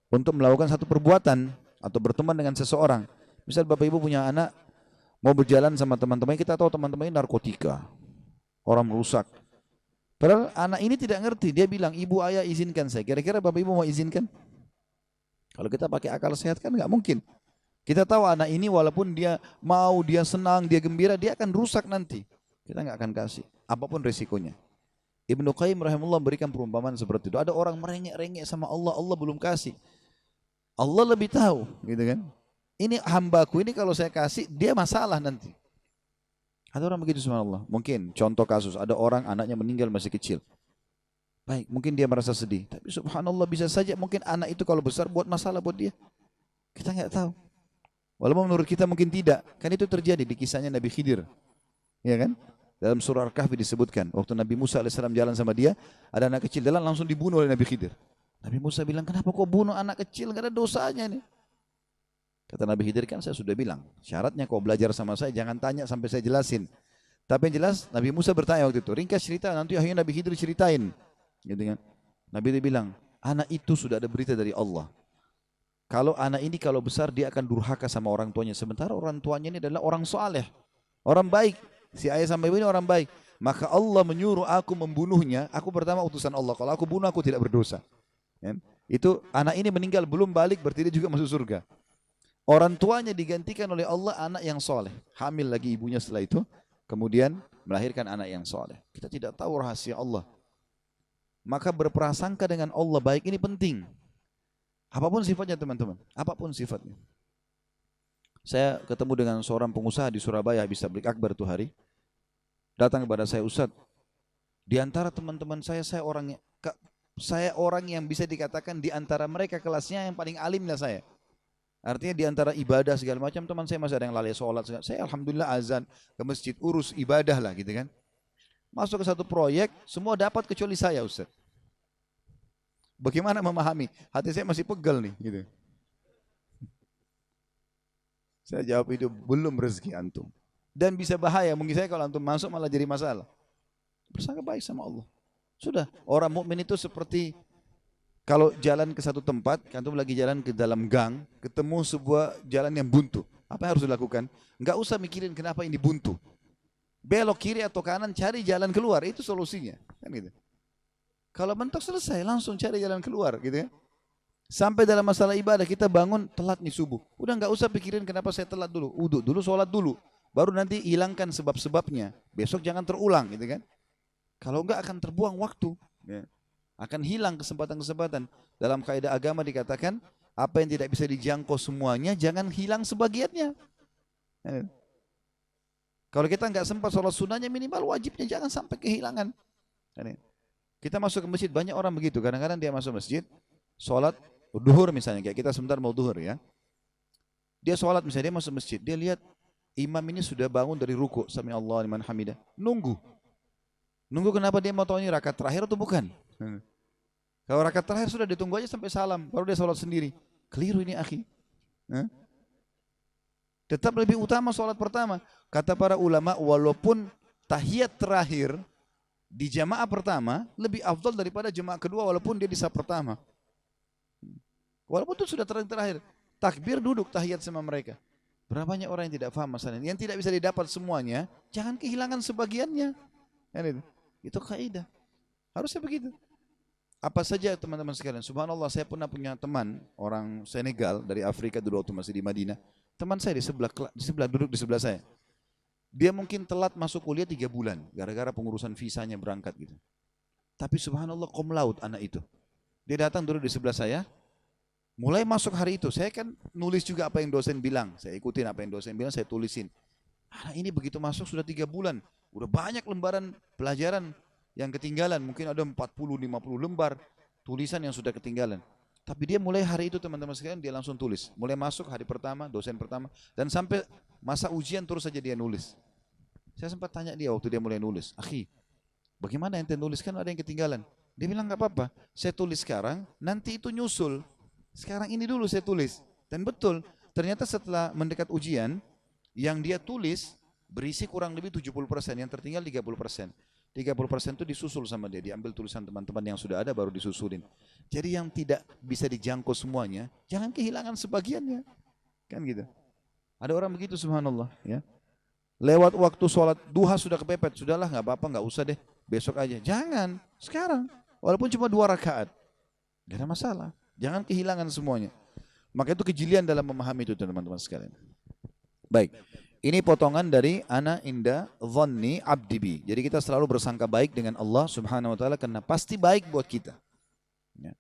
untuk melakukan satu perbuatan atau berteman dengan seseorang. Misal bapak ibu punya anak mau berjalan sama teman-teman. Kita tahu teman-teman ini narkotika. Orang merusak. Padahal anak ini tidak ngerti, dia bilang ibu ayah izinkan saya. Kira-kira bapak ibu mau izinkan? Kalau kita pakai akal sehat kan nggak mungkin. Kita tahu anak ini walaupun dia mau, dia senang, dia gembira, dia akan rusak nanti. Kita nggak akan kasih, apapun resikonya. Ibnu Qayyim rahimahullah memberikan perumpamaan seperti itu. Ada orang merengek-rengek sama Allah, Allah belum kasih. Allah lebih tahu, gitu kan? Ini hambaku ini kalau saya kasih, dia masalah nanti. Ada orang begitu subhanallah. Mungkin contoh kasus, ada orang anaknya meninggal masih kecil. Baik, mungkin dia merasa sedih. Tapi subhanallah bisa saja mungkin anak itu kalau besar buat masalah buat dia. Kita nggak tahu. Walaupun menurut kita mungkin tidak. Kan itu terjadi di kisahnya Nabi Khidir. Ya kan? Dalam surah Al-Kahfi disebutkan. Waktu Nabi Musa AS jalan sama dia, ada anak kecil jalan langsung dibunuh oleh Nabi Khidir. Nabi Musa bilang, kenapa kau bunuh anak kecil? Gak ada dosanya nih. Kata Nabi Khidir, kan saya sudah bilang, syaratnya kau belajar sama saya, jangan tanya sampai saya jelasin. Tapi yang jelas, Nabi Musa bertanya waktu itu, ringkas cerita, nanti akhirnya Nabi Khidir ceritain. Gitu kan? Nabi Khidir bilang, anak itu sudah ada berita dari Allah. Kalau anak ini kalau besar, dia akan durhaka sama orang tuanya. Sementara orang tuanya ini adalah orang soleh, orang baik. Si ayah sampai ibu ini orang baik. Maka Allah menyuruh aku membunuhnya, aku pertama utusan Allah. Kalau aku bunuh, aku tidak berdosa. Ya? Itu anak ini meninggal belum balik, berarti dia juga masuk surga. Orang tuanya digantikan oleh Allah anak yang soleh. Hamil lagi ibunya setelah itu. Kemudian melahirkan anak yang soleh. Kita tidak tahu rahasia Allah. Maka berprasangka dengan Allah baik ini penting. Apapun sifatnya teman-teman. Apapun sifatnya. Saya ketemu dengan seorang pengusaha di Surabaya habis tabligh akbar itu hari. Datang kepada saya, Ustaz. Di antara teman-teman saya orang yang bisa dikatakan di antara mereka kelasnya yang paling alimnya saya. Artinya di antara ibadah segala macam, teman saya masih ada yang lalai sholat. Saya alhamdulillah azan ke masjid, urus ibadah lah gitu kan. Masuk ke satu proyek, semua dapat kecuali saya, Ustaz. Bagaimana memahami? Hati saya masih pegel nih gitu. Saya jawab itu belum rezeki antum. Dan bisa bahaya, mungkin saya kalau antum masuk malah jadi masalah. Bersangka baik sama Allah. Sudah, orang mukmin itu seperti kalau jalan ke satu tempat, antum lagi jalan ke dalam gang, ketemu sebuah jalan yang buntu. Apa yang harus dilakukan? Enggak usah mikirin kenapa ini buntu. Belok kiri atau kanan, cari jalan keluar, itu solusinya. Kan gitu. Kalau mentok selesai, langsung cari jalan keluar gitu ya. Sampai dalam masalah ibadah, kita bangun telat nih subuh. Udah enggak usah pikirin kenapa saya telat dulu. Uduk dulu, sholat dulu. Baru nanti hilangkan sebab-sebabnya. Besok jangan terulang gitu kan. Kalau enggak akan terbuang waktu. Ya. Akan hilang kesempatan-kesempatan. Dalam kaidah agama dikatakan, apa yang tidak bisa dijangkau semuanya, jangan hilang sebagiannya. Kalau kita nggak sempat sholat sunnahnya, minimal wajibnya jangan sampai kehilangan. Kita masuk ke masjid, banyak orang begitu. Kadang-kadang dia masuk masjid, sholat duhur misalnya, kayak kita sebentar mau duhur ya. Dia sholat misalnya, dia masuk masjid, dia lihat imam ini sudah bangun dari ruku, sami Allah liman hamidah. Nunggu kenapa dia mau tahu ini rakaat terakhir atau bukan? Kalau rakaat terakhir sudah ditunggu aja sampai salam, baru dia sholat sendiri. Keliru ini akhi. Tetap lebih utama sholat pertama. Kata para ulama, walaupun tahiyat terakhir di jamaah pertama lebih afdal daripada jamaah kedua, walaupun dia di saf pertama. Walaupun itu sudah terakhir. Takbir duduk tahiyat sama mereka. Berapa banyak orang yang tidak paham masalah ini. Yang tidak bisa didapat semuanya, jangan kehilangan sebagiannya. Itu kaidah. Harusnya begitu. Apa saja teman-teman sekalian, subhanallah, saya pernah punya teman orang Senegal dari Afrika dulu waktu masih di Madinah. Teman saya di sebelah duduk di sebelah saya. Dia mungkin telat masuk kuliah 3 bulan gara-gara pengurusan visanya berangkat gitu. Tapi subhanallah cum laude anak itu. Dia datang duduk di sebelah saya. Mulai masuk hari itu, saya kan nulis juga apa yang dosen bilang. Saya ikutin apa yang dosen bilang, saya tulisin. Anak ini begitu masuk sudah 3 bulan, udah banyak lembaran pelajaran yang ketinggalan, mungkin ada 40-50 lembar tulisan yang sudah ketinggalan. Tapi dia mulai hari itu teman-teman sekalian, dia langsung tulis. Mulai masuk hari pertama, dosen pertama, dan sampai masa ujian terus saja dia nulis. Saya sempat tanya dia waktu dia mulai nulis, akhi, bagaimana ente nulis, kan ada yang ketinggalan. Dia bilang nggak apa-apa, saya tulis sekarang, nanti itu nyusul. Sekarang ini dulu saya tulis. Dan betul, ternyata setelah mendekat ujian, yang dia tulis berisi kurang lebih 70%, yang tertinggal 30%. 30% itu disusul sama dia, diambil tulisan teman-teman yang sudah ada baru disusulin. Jadi yang tidak bisa dijangkau semuanya, jangan kehilangan sebagiannya. Kan gitu. Ada orang begitu subhanallah ya. Lewat waktu sholat duha sudah kepepet, sudahlah nggak apa-apa, nggak usah deh, besok aja. Jangan, sekarang. Walaupun cuma 2 rakaat, nggak ada masalah. Jangan kehilangan semuanya. Maka itu kejelian dalam memahami itu teman-teman sekalian. Baik. Ini potongan dari ana inda dhanni abdi bi. Jadi kita selalu bersangka baik dengan Allah Subhanahu wa taala karena pasti baik buat kita. Ya.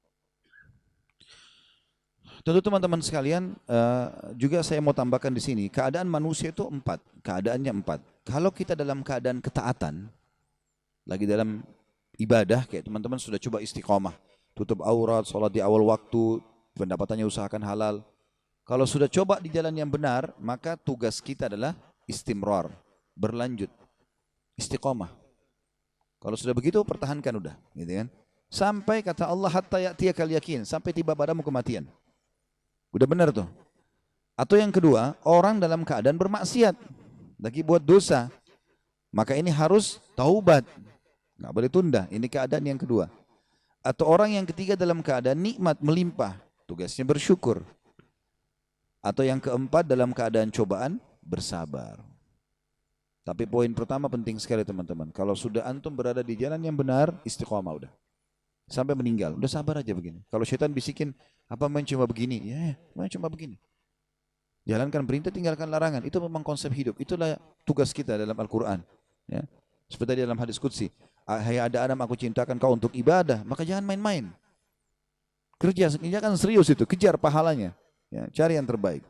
Tentu teman-teman sekalian, juga saya mau tambahkan di sini, keadaan manusia itu 4, keadaannya 4. Kalau kita dalam keadaan ketaatan, lagi dalam ibadah, kayak teman-teman sudah coba istiqomah, tutup aurat, sholat di awal waktu, pendapatannya usahakan halal. Kalau sudah coba di jalan yang benar, maka tugas kita adalah istimrar, berlanjut, istiqomah. Kalau sudah begitu, pertahankan udah, gitu kan? Sampai kata Allah hatta ya'tiyakal yakin, sampai tiba padamu kematian. Udah benar tuh. Atau yang kedua, orang dalam keadaan bermaksiat, lagi buat dosa, maka ini harus taubat, nggak boleh tunda. Ini keadaan yang kedua. Atau orang yang ketiga dalam keadaan nikmat melimpah, tugasnya bersyukur. Atau yang keempat dalam keadaan cobaan, bersabar. Tapi poin pertama penting sekali teman-teman. Kalau sudah antum berada di jalan yang benar, istiqomah udah. Sampai meninggal, udah sabar aja begini. Kalau syaitan bisikin, apa main cuma begini? Ya, main cuma begini. Jalankan perintah, tinggalkan larangan. Itu memang konsep hidup. Itulah tugas kita dalam Al-Quran. Ya. Seperti dalam hadis Qudsi. Hai ada Adam, aku cintakan kau untuk ibadah. Maka jangan main-main. Kerjakan serius itu. Kejar pahalanya. Ya, cari yang terbaik.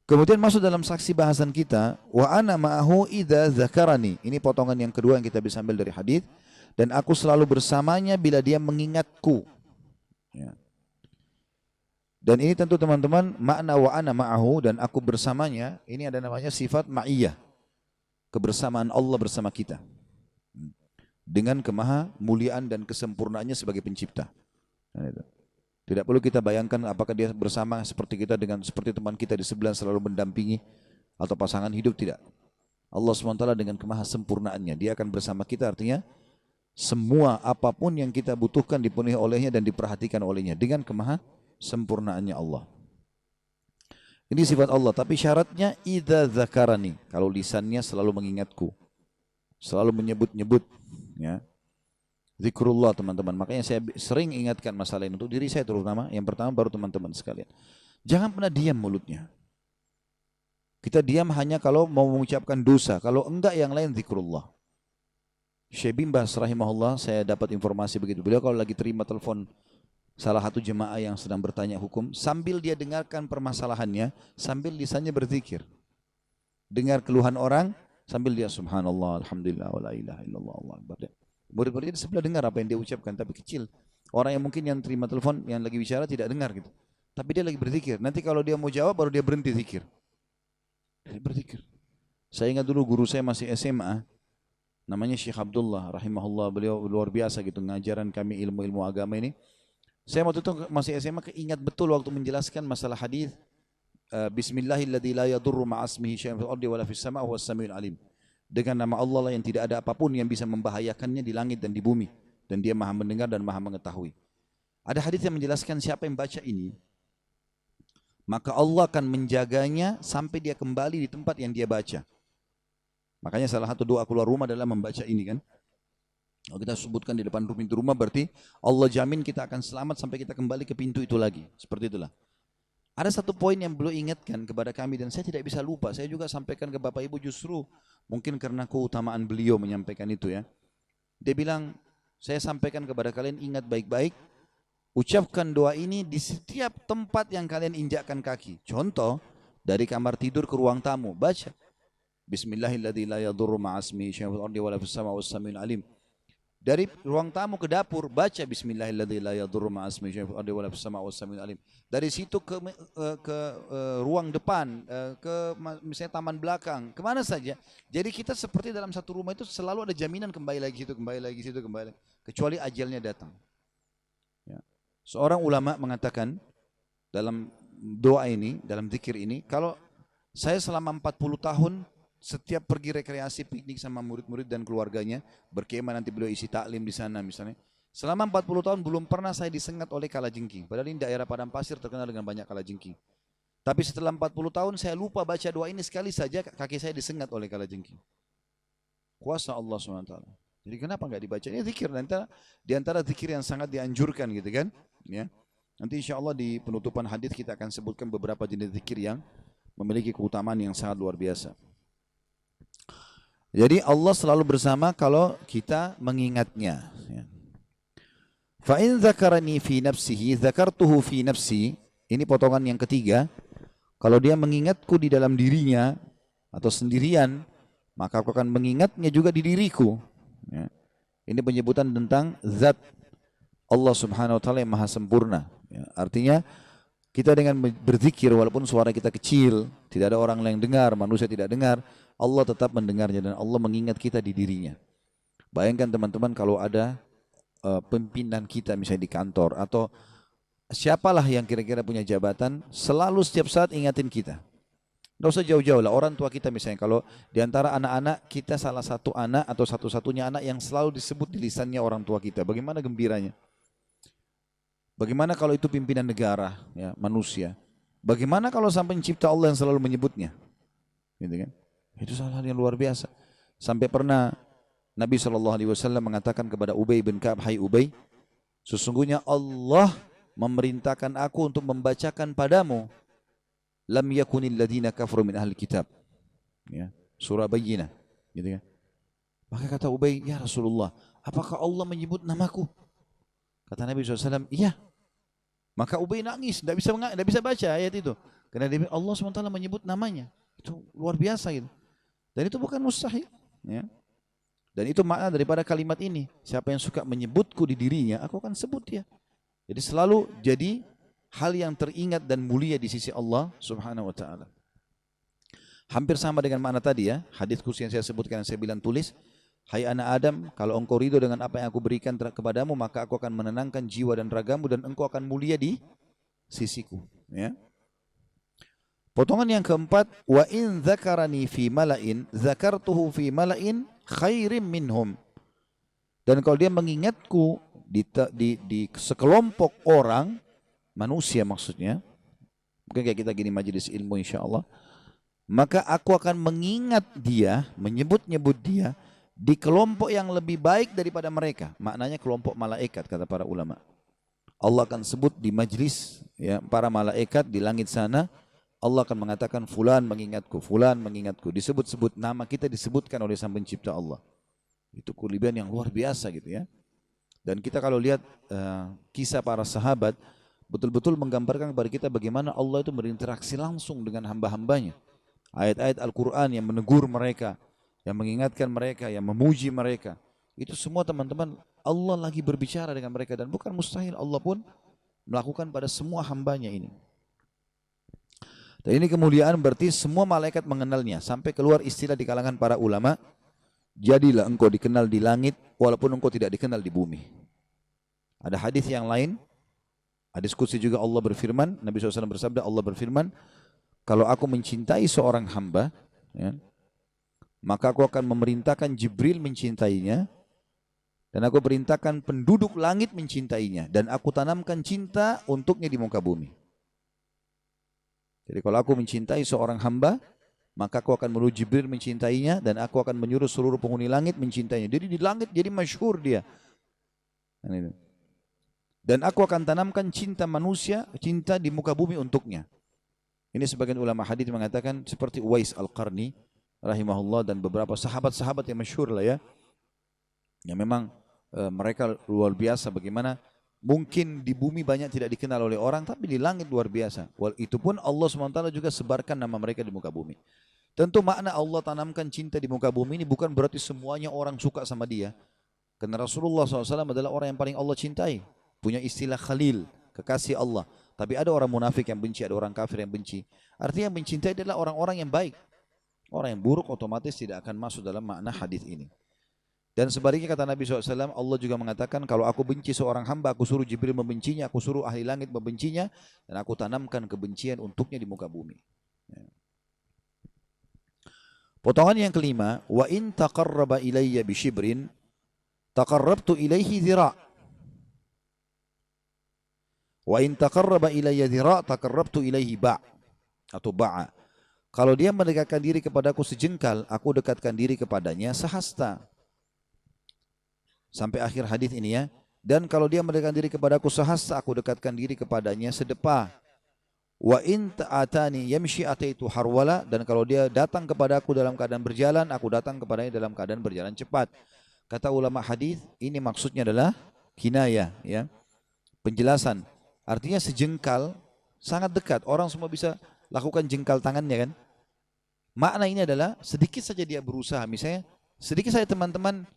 Kemudian masuk dalam saksi bahasan kita, wa ana ma'ahu idza zakarani. Ini potongan yang kedua yang kita bisa ambil dari hadis. Dan aku selalu bersamanya bila dia mengingatku. Ya. Dan ini tentu teman-teman, makna wa ana ma'ahu, dan aku bersamanya, ini ada namanya sifat ma'iyah, kebersamaan Allah bersama kita dengan kemaha muliaan dan kesempurnaannya sebagai pencipta. Nah, itu. Tidak perlu kita bayangkan apakah dia bersama seperti kita dengan seperti teman kita di sebelah selalu mendampingi atau pasangan hidup, tidak. Allah SWT dengan kemaha sempurnaannya dia akan bersama kita, artinya semua apapun yang kita butuhkan dipenuhi olehnya dan diperhatikan olehnya dengan kemaha sempurnaannya Allah. Ini sifat Allah, tapi syaratnya idza dzakarani, kalau lisannya selalu mengingatku, selalu menyebut-nyebut, ya. Zikrullah teman-teman. Makanya saya sering ingatkan masalah ini untuk diri saya terutama, yang pertama baru teman-teman sekalian. Jangan pernah diam mulutnya. Kita diam hanya kalau mau mengucapkan dosa, kalau enggak yang lain zikrullah. Syekh bin Baz rahimahullah, saya dapat informasi begitu. Beliau kalau lagi terima telepon salah satu jemaah yang sedang bertanya hukum, sambil dia dengarkan permasalahannya, sambil lisannya berzikir. Dengar keluhan orang, sambil dia subhanallah, alhamdulillah, wa la ilaha illallah, Allah akbar. Murid-murid di sebelah dengar apa yang dia ucapkan, tapi kecil. Orang yang mungkin yang terima telepon, yang lagi bicara tidak dengar gitu. Tapi dia lagi berzikir. Nanti kalau dia mau jawab, baru dia berhenti zikir. Dia berzikir. Saya ingat dulu guru saya masih SMA, namanya Syekh Abdullah, rahimahullah, beliau luar biasa gitu, ngajaran kami ilmu-ilmu agama ini. Saya waktu itu masih SMA ingat betul waktu menjelaskan masalah hadis Bismillahilladzi la yadurru ma'asmihi syai'un fil ardi wala fis sama'i huwas samiul alim. Dengan nama Allah lah yang tidak ada apapun yang bisa membahayakannya di langit dan di bumi, dan dia maha mendengar dan maha mengetahui. Ada hadis yang menjelaskan siapa yang baca ini, maka Allah akan menjaganya sampai dia kembali di tempat yang dia baca. Makanya salah satu doa keluar rumah adalah membaca ini kan. Kalau kita sebutkan di depan pintu rumah, berarti Allah jamin kita akan selamat sampai kita kembali ke pintu itu lagi. Seperti itulah. Ada satu poin yang beliau ingatkan kepada kami dan saya tidak bisa lupa. Saya juga sampaikan ke Bapak Ibu, justru mungkin karena keutamaan beliau menyampaikan itu ya. Dia bilang, saya sampaikan kepada kalian, ingat baik-baik, ucapkan doa ini di setiap tempat yang kalian injakkan kaki. Contoh, dari kamar tidur ke ruang tamu, baca Bismillahilladzi la yadurru ma'asmihi syai'un fil ardi wala fis sama'i was samiul alim. Dari ruang tamu ke dapur, baca Bismillahilladzi la yadurru ma'asmihi syai'un fil ardi wala fis sama'i was samiul alim. Dari situ ke ruang depan, ke misalnya taman belakang, kemana saja. Jadi kita seperti dalam satu rumah itu selalu ada jaminan kembali lagi situ, kembali lagi situ, kembali lagi. Kecuali ajalnya datang. Ya. Seorang ulama mengatakan dalam doa ini, dalam zikir ini, kalau saya selama 40 tahun setiap pergi rekreasi piknik sama murid-murid dan keluarganya, berkemah, nanti beliau isi taklim di sana misalnya. Selama 40 tahun belum pernah saya disengat oleh kalajengking. Padahal ini daerah padang pasir terkenal dengan banyak kalajengking. Tapi setelah 40 tahun saya lupa baca doa ini, sekali saja kaki saya disengat oleh kalajengking. Kuasa Allah SWT. Jadi kenapa enggak dibaca? Ini zikir, di antara zikir yang sangat dianjurkan gitu kan. Ya. Nanti insya Allah di penutupan hadis kita akan sebutkan beberapa jenis zikir yang memiliki keutamaan yang sangat luar biasa. Jadi Allah selalu bersama kalau kita mengingatnya. Fa in dzakarani fi nafsihi dzakartuhu fi nafsi. Ini potongan yang ketiga. Kalau dia mengingatku di dalam dirinya atau sendirian, maka aku akan mengingatnya juga di diriku. Ya. Ini penyebutan tentang zat Allah Subhanahu wa taala yang maha sempurna. Ya. Artinya kita dengan berzikir walaupun suara kita kecil, tidak ada orang lain yang dengar, manusia tidak dengar, Allah tetap mendengarnya dan Allah mengingat kita di dirinya. Bayangkan teman-teman kalau ada pimpinan kita misalnya di kantor atau siapalah yang kira-kira punya jabatan, selalu setiap saat ingatin kita. Tidak usah jauh-jauh lah, orang tua kita misalnya, kalau di antara anak-anak kita salah satu anak atau satu-satunya anak yang selalu disebut di lisannya orang tua kita, bagaimana gembiranya? Bagaimana kalau itu pimpinan negara, ya, manusia? Bagaimana kalau sampai pencipta Allah yang selalu menyebutnya? Gitu kan? Itu salah yang luar biasa. Sampai pernah Nabi SAW mengatakan kepada Ubay bin Ka'ab, hai Ubay, sesungguhnya Allah memerintahkan aku untuk membacakan padamu lam yakunil ladina kafaru min ahli kitab. Ya, surah Bayyinah. Gitu kan? Maka kata Ubay, ya Rasulullah, apakah Allah menyebut namaku? Kata Nabi SAW, iya. Maka Ubay nangis, tidak bisa baca ayat itu. Karena Allah SWT menyebut namanya. Itu luar biasa gitu. Dan itu bukan mustahil. Ya. Dan itu makna daripada kalimat ini. Siapa yang suka menyebutku di dirinya, aku akan sebut dia. Jadi selalu jadi hal yang teringat dan mulia di sisi Allah Subhanahu wa taala. Hampir sama dengan makna tadi ya, hadis kursi yang saya sebutkan, yang saya bilang tulis, hai anak Adam, kalau engkau ridho dengan apa yang aku berikan kepadamu, maka aku akan menenangkan jiwa dan ragamu dan engkau akan mulia di sisiku. Ya. Potongan yang keempat, wa in dzakarani fi mala'in dzakartuhu fi mala'in khairim minhum. Dan kalau dia mengingatku di sekelompok orang, manusia maksudnya, mungkin kayak kita gini majelis ilmu insyaallah, maka aku akan mengingat dia, menyebut-nyebut dia di kelompok yang lebih baik daripada mereka. Maknanya kelompok malaikat, kata para ulama. Allah akan sebut di majlis ya, para malaikat di langit sana, Allah akan mengatakan fulan mengingatku, fulan mengingatku. Disebut-sebut nama kita disebutkan oleh Sang Pencipta Allah. Itu kelebihan yang luar biasa gitu ya. Dan kita kalau lihat kisah para sahabat, betul-betul menggambarkan kepada kita bagaimana Allah itu berinteraksi langsung dengan hamba-hambanya. Ayat-ayat Al-Quran yang menegur mereka, yang mengingatkan mereka, yang memuji mereka. Itu semua teman-teman Allah lagi berbicara dengan mereka. Dan bukan mustahil Allah pun melakukan pada semua hambanya ini. Dan ini kemuliaan berarti semua malaikat mengenalnya. Sampai keluar istilah di kalangan para ulama, jadilah engkau dikenal di langit walaupun engkau tidak dikenal di bumi. Ada hadis yang lain, hadis qudsi juga Allah berfirman, Nabi SAW bersabda, Allah berfirman, kalau aku mencintai seorang hamba, ya, maka aku akan memerintahkan Jibril mencintainya, dan aku perintahkan penduduk langit mencintainya, dan aku tanamkan cinta untuknya di muka bumi. Jadi kalau aku mencintai seorang hamba, maka aku akan menuju Jibril mencintainya, dan aku akan menyuruh seluruh penghuni langit mencintainya. Jadi di langit jadi masyhur dia. Dan aku akan tanamkan cinta manusia, cinta di muka bumi untuknya. Ini sebagian ulama hadis mengatakan seperti Uwais Al-Qarni rahimahullah dan beberapa sahabat-sahabat yang masyhur lah ya. Yang memang mereka luar biasa bagaimana mungkin di bumi banyak tidak dikenal oleh orang, tapi di langit luar biasa. Itu pun Allah SWT juga sebarkan nama mereka di muka bumi. Tentu makna Allah tanamkan cinta di muka bumi ini bukan berarti semuanya orang suka sama dia. Karena Rasulullah SAW adalah orang yang paling Allah cintai. Punya istilah Khalil, kekasih Allah. Tapi ada orang munafik yang benci, ada orang kafir yang benci. Artinya yang mencintai adalah orang-orang yang baik. Orang yang buruk otomatis tidak akan masuk dalam makna hadis ini. Dan sebaliknya kata Nabi SAW, Allah juga mengatakan, kalau aku benci seorang hamba, aku suruh Jibril membencinya, aku suruh ahli langit membencinya, dan aku tanamkan kebencian untuknya di muka bumi. Potongan yang kelima, wa in taqarraba ilayya bi shibrin, taqarrabtu ilaihi dhira'. Wa in taqarraba ilayya dhira' taqarrabtu ilaihi ba' atau ba'a. Kalau dia mendekatkan diri kepadaku sejengkal, aku dekatkan diri kepadanya sehasta. Sampai akhir hadis ini ya. Dan kalau dia mendekatkan diri kepadaku sehasta, aku dekatkan diri kepadanya sedepah. Wa in ta'atani yamshi ataitu harwala, dan kalau dia datang kepadaku dalam keadaan berjalan, aku datang kepadanya dalam keadaan berjalan cepat. Kata ulama hadis, ini maksudnya adalah kinayah ya. Penjelasan. Artinya sejengkal, sangat dekat. Orang semua bisa lakukan jengkal tangannya kan. Makna ini adalah sedikit saja dia berusaha. Misalnya sedikit saja teman-teman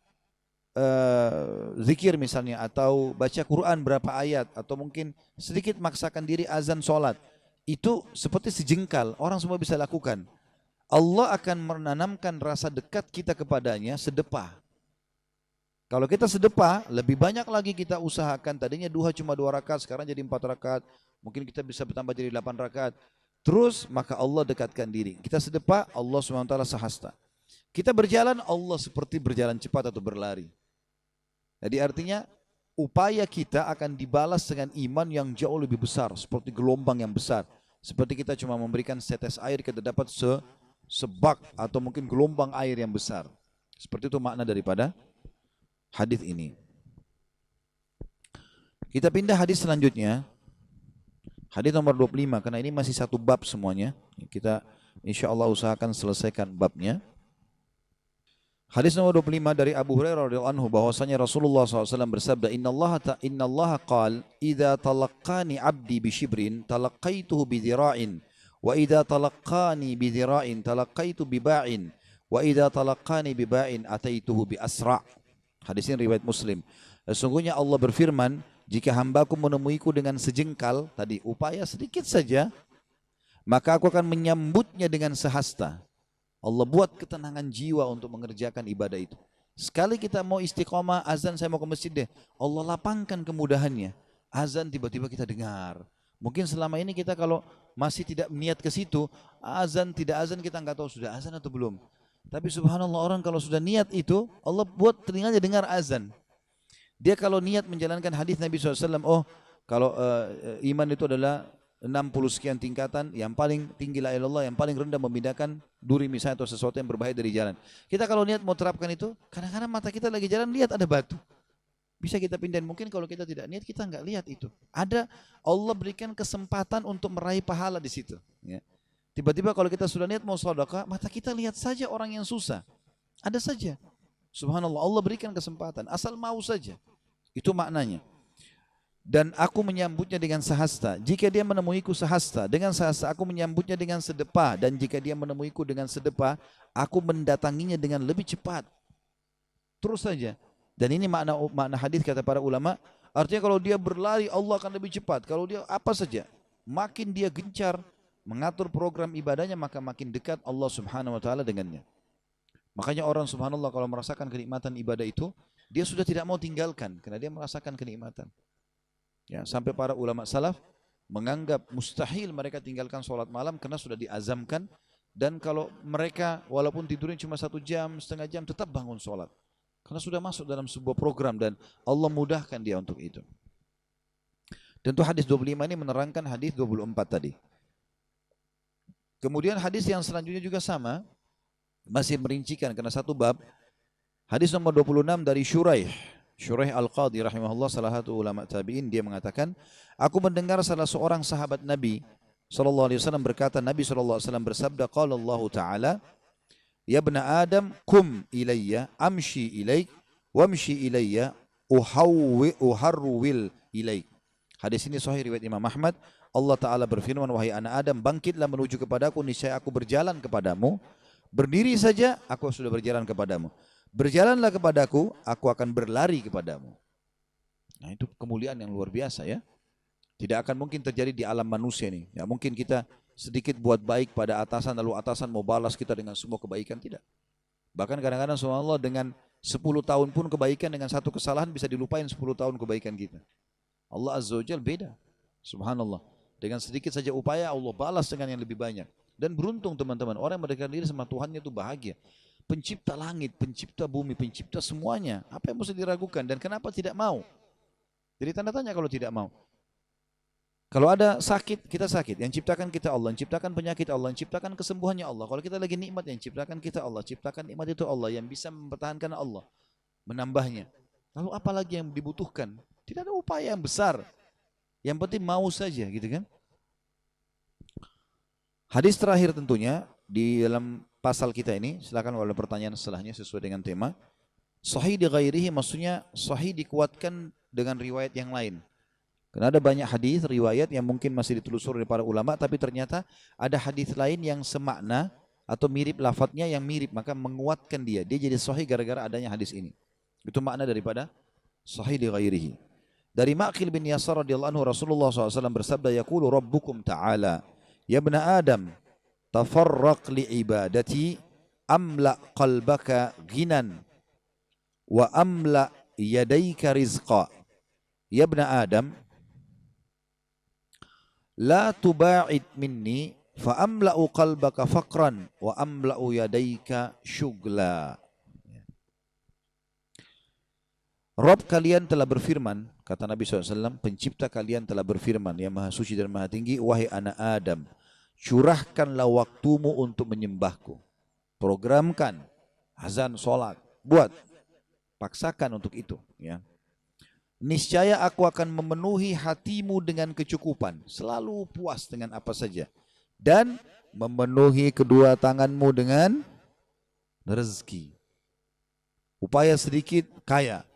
zikir misalnya, atau baca Quran berapa ayat, atau mungkin sedikit maksakan diri azan sholat. Itu seperti sejengkal, orang semua bisa lakukan. Allah akan menanamkan rasa dekat kita kepadanya sedepah. Kalau kita sedepah, lebih banyak lagi kita usahakan. Tadinya duha cuma 2 rakaat, sekarang jadi 4 rakaat. Mungkin kita bisa bertambah jadi 8 rakaat. Terus maka Allah dekatkan diri. Kita sedepah, Allah SWT sahasta. Kita berjalan, Allah seperti berjalan cepat atau berlari. Jadi artinya upaya kita akan dibalas dengan iman yang jauh lebih besar. Seperti gelombang yang besar. Seperti kita cuma memberikan setes air, kita dapat sebak atau mungkin gelombang air yang besar. Seperti itu makna daripada hadis ini. Kita pindah hadis selanjutnya. Hadis nomor 25, karena ini masih satu bab semuanya. Kita insyaallah usahakan selesaikan babnya. Hadis nomor 25 dari Abu Hurairah radhiyallahu anhu bahwasanya Rasulullah SAW bersabda, Innallaha qala idza talaqqani 'abdi bi shibrin talaqqaituhu bi dhira'in wa idza talaqqani bi dhira'in talaqqaitu bi ba'in wa idza talaqqani bi ba'in ataituhu bi asra'. Hadis ini riwayat Muslim. Sesungguhnya Allah berfirman, Jika hambaku menemuiku dengan sejengkal, tadi upaya sedikit saja, maka aku akan menyambutnya dengan sehasta. Allah buat ketenangan jiwa untuk mengerjakan ibadah itu. Sekali kita mau istiqomah, azan saya mau ke masjid deh. Allah lapangkan kemudahannya. Azan tiba-tiba kita dengar. Mungkin selama ini kita kalau masih tidak niat ke situ, azan tidak azan kita nggak tahu sudah azan atau belum. Tapi subhanallah orang kalau sudah niat itu, Allah buat telinganya dengar azan. Dia kalau niat menjalankan hadis Nabi SAW, oh kalau iman itu adalah 60 sekian tingkatan, yang paling tinggi la ilaha illallah, yang paling rendah memindahkan duri misalnya atau sesuatu yang berbahaya dari jalan. Kita kalau niat mau terapkan itu, kadang-kadang mata kita lagi jalan lihat ada batu. Bisa kita pindahin, mungkin kalau kita tidak niat kita nggak lihat itu. Ada, Allah berikan kesempatan untuk meraih pahala di situ. Ya. Tiba-tiba kalau kita sudah niat mau sedekah, mata kita lihat saja orang yang susah. Ada saja. Subhanallah, Allah berikan kesempatan, asal mau saja. Itu maknanya. Dan aku menyambutnya dengan sehasta. Jika dia menemuiku sehasta, dengan sehasta aku menyambutnya dengan sedepa. Dan jika dia menemuiku dengan sedepa, aku mendatanginya dengan lebih cepat. Terus saja. Dan ini makna hadis kata para ulama. Artinya kalau dia berlari, Allah akan lebih cepat. Kalau dia apa saja, makin dia gencar mengatur program ibadahnya, maka makin dekat Allah Subhanahu Wa Taala dengannya. Makanya orang subhanallah kalau merasakan kenikmatan ibadah itu, dia sudah tidak mau tinggalkan karena dia merasakan kenikmatan. Ya, sampai para ulama salaf menganggap mustahil mereka tinggalkan sholat malam karena sudah diazamkan, dan kalau mereka walaupun tidurnya cuma 1 jam, setengah jam tetap bangun sholat karena sudah masuk dalam sebuah program dan Allah mudahkan dia untuk itu. Tentu hadis 25 ini menerangkan hadis 24 tadi. Kemudian hadis yang selanjutnya juga sama, masih merincikan karena satu bab. Hadis nomor 26 dari Syuraih Al-Qadhi rahimahullah, salah satu ulama tabi'in, dia mengatakan, aku mendengar salah seorang sahabat Nabi SAW berkata, Nabi SAW bersabda, qala Allah Ta'ala, ya ibna Adam, kum ilayya, amshi ilaik, wamshi ilayya, uharwil ilaik. Hadis ini sahih riwayat Imam Ahmad. Allah Ta'ala berfirman, wahai anak Adam, bangkitlah menuju kepadaku, niscaya aku berjalan kepadamu. Berdiri saja, aku sudah berjalan kepadamu. Berjalanlah kepadaku, aku akan berlari kepadamu. Nah itu kemuliaan yang luar biasa ya. Tidak akan mungkin terjadi di alam manusia ini. Ya mungkin kita sedikit buat baik pada atasan, lalu atasan mau balas kita dengan semua kebaikan, tidak. Bahkan kadang-kadang subhanallah dengan 10 tahun pun kebaikan, dengan satu kesalahan bisa dilupain 10 tahun kebaikan kita. Allah Azza wa Jalla beda. Subhanallah. Dengan sedikit saja upaya Allah balas dengan yang lebih banyak. Dan beruntung teman-teman, orang yang mendekatkan diri sama Tuhannya itu bahagia. Pencipta langit, pencipta bumi, pencipta semuanya. Apa yang mesti diragukan dan kenapa tidak mau? Jadi tanda tanya kalau tidak mau. Kalau ada sakit, kita sakit. Yang ciptakan kita Allah, yang ciptakan penyakit Allah, yang ciptakan kesembuhannya Allah. Kalau kita lagi nikmat, yang ciptakan kita Allah, ciptakan nikmat itu Allah, yang bisa mempertahankan Allah, menambahnya. Lalu apa lagi yang dibutuhkan? Tidak ada upaya yang besar. Yang penting mau saja, gitu kan? Hadis terakhir tentunya di dalam pasal kita ini, silakan kalau ada pertanyaan setelahnya sesuai dengan tema. Sahih di ghairihi maksudnya sahih dikuatkan dengan riwayat yang lain. Karena ada banyak hadis riwayat yang mungkin masih ditelusuri oleh para ulama, tapi ternyata ada hadis lain yang semakna atau mirip lafadznya yang mirip, maka menguatkan dia. Dia jadi sahih gara-gara adanya hadis ini. Itu makna daripada sahih di ghairihi. Dari Ma'qil bin Yasar radhiyallahu anhu, Rasulullah SAW bersabda, yaqulu rabbukum ta'ala, ya ibna Adam, tafarraq li ibadati, amla qalbaka ghinan wa amla yadayka rizqa. Ya ibna Adam, la tuba'id minni fa amla'u qalbaka faqran wa amla'u yadayka syugla. Rabb kalian telah berfirman, kata Nabi SAW, pencipta kalian telah berfirman, yang maha suci dan maha tinggi, wahai anak Adam, curahkanlah waktumu untuk menyembahku. Programkan azan, sholat, buat, paksakan untuk itu. Ya. Niscaya aku akan memenuhi hatimu dengan kecukupan, selalu puas dengan apa saja, dan memenuhi kedua tanganmu dengan rezeki. Upaya sedikit kaya.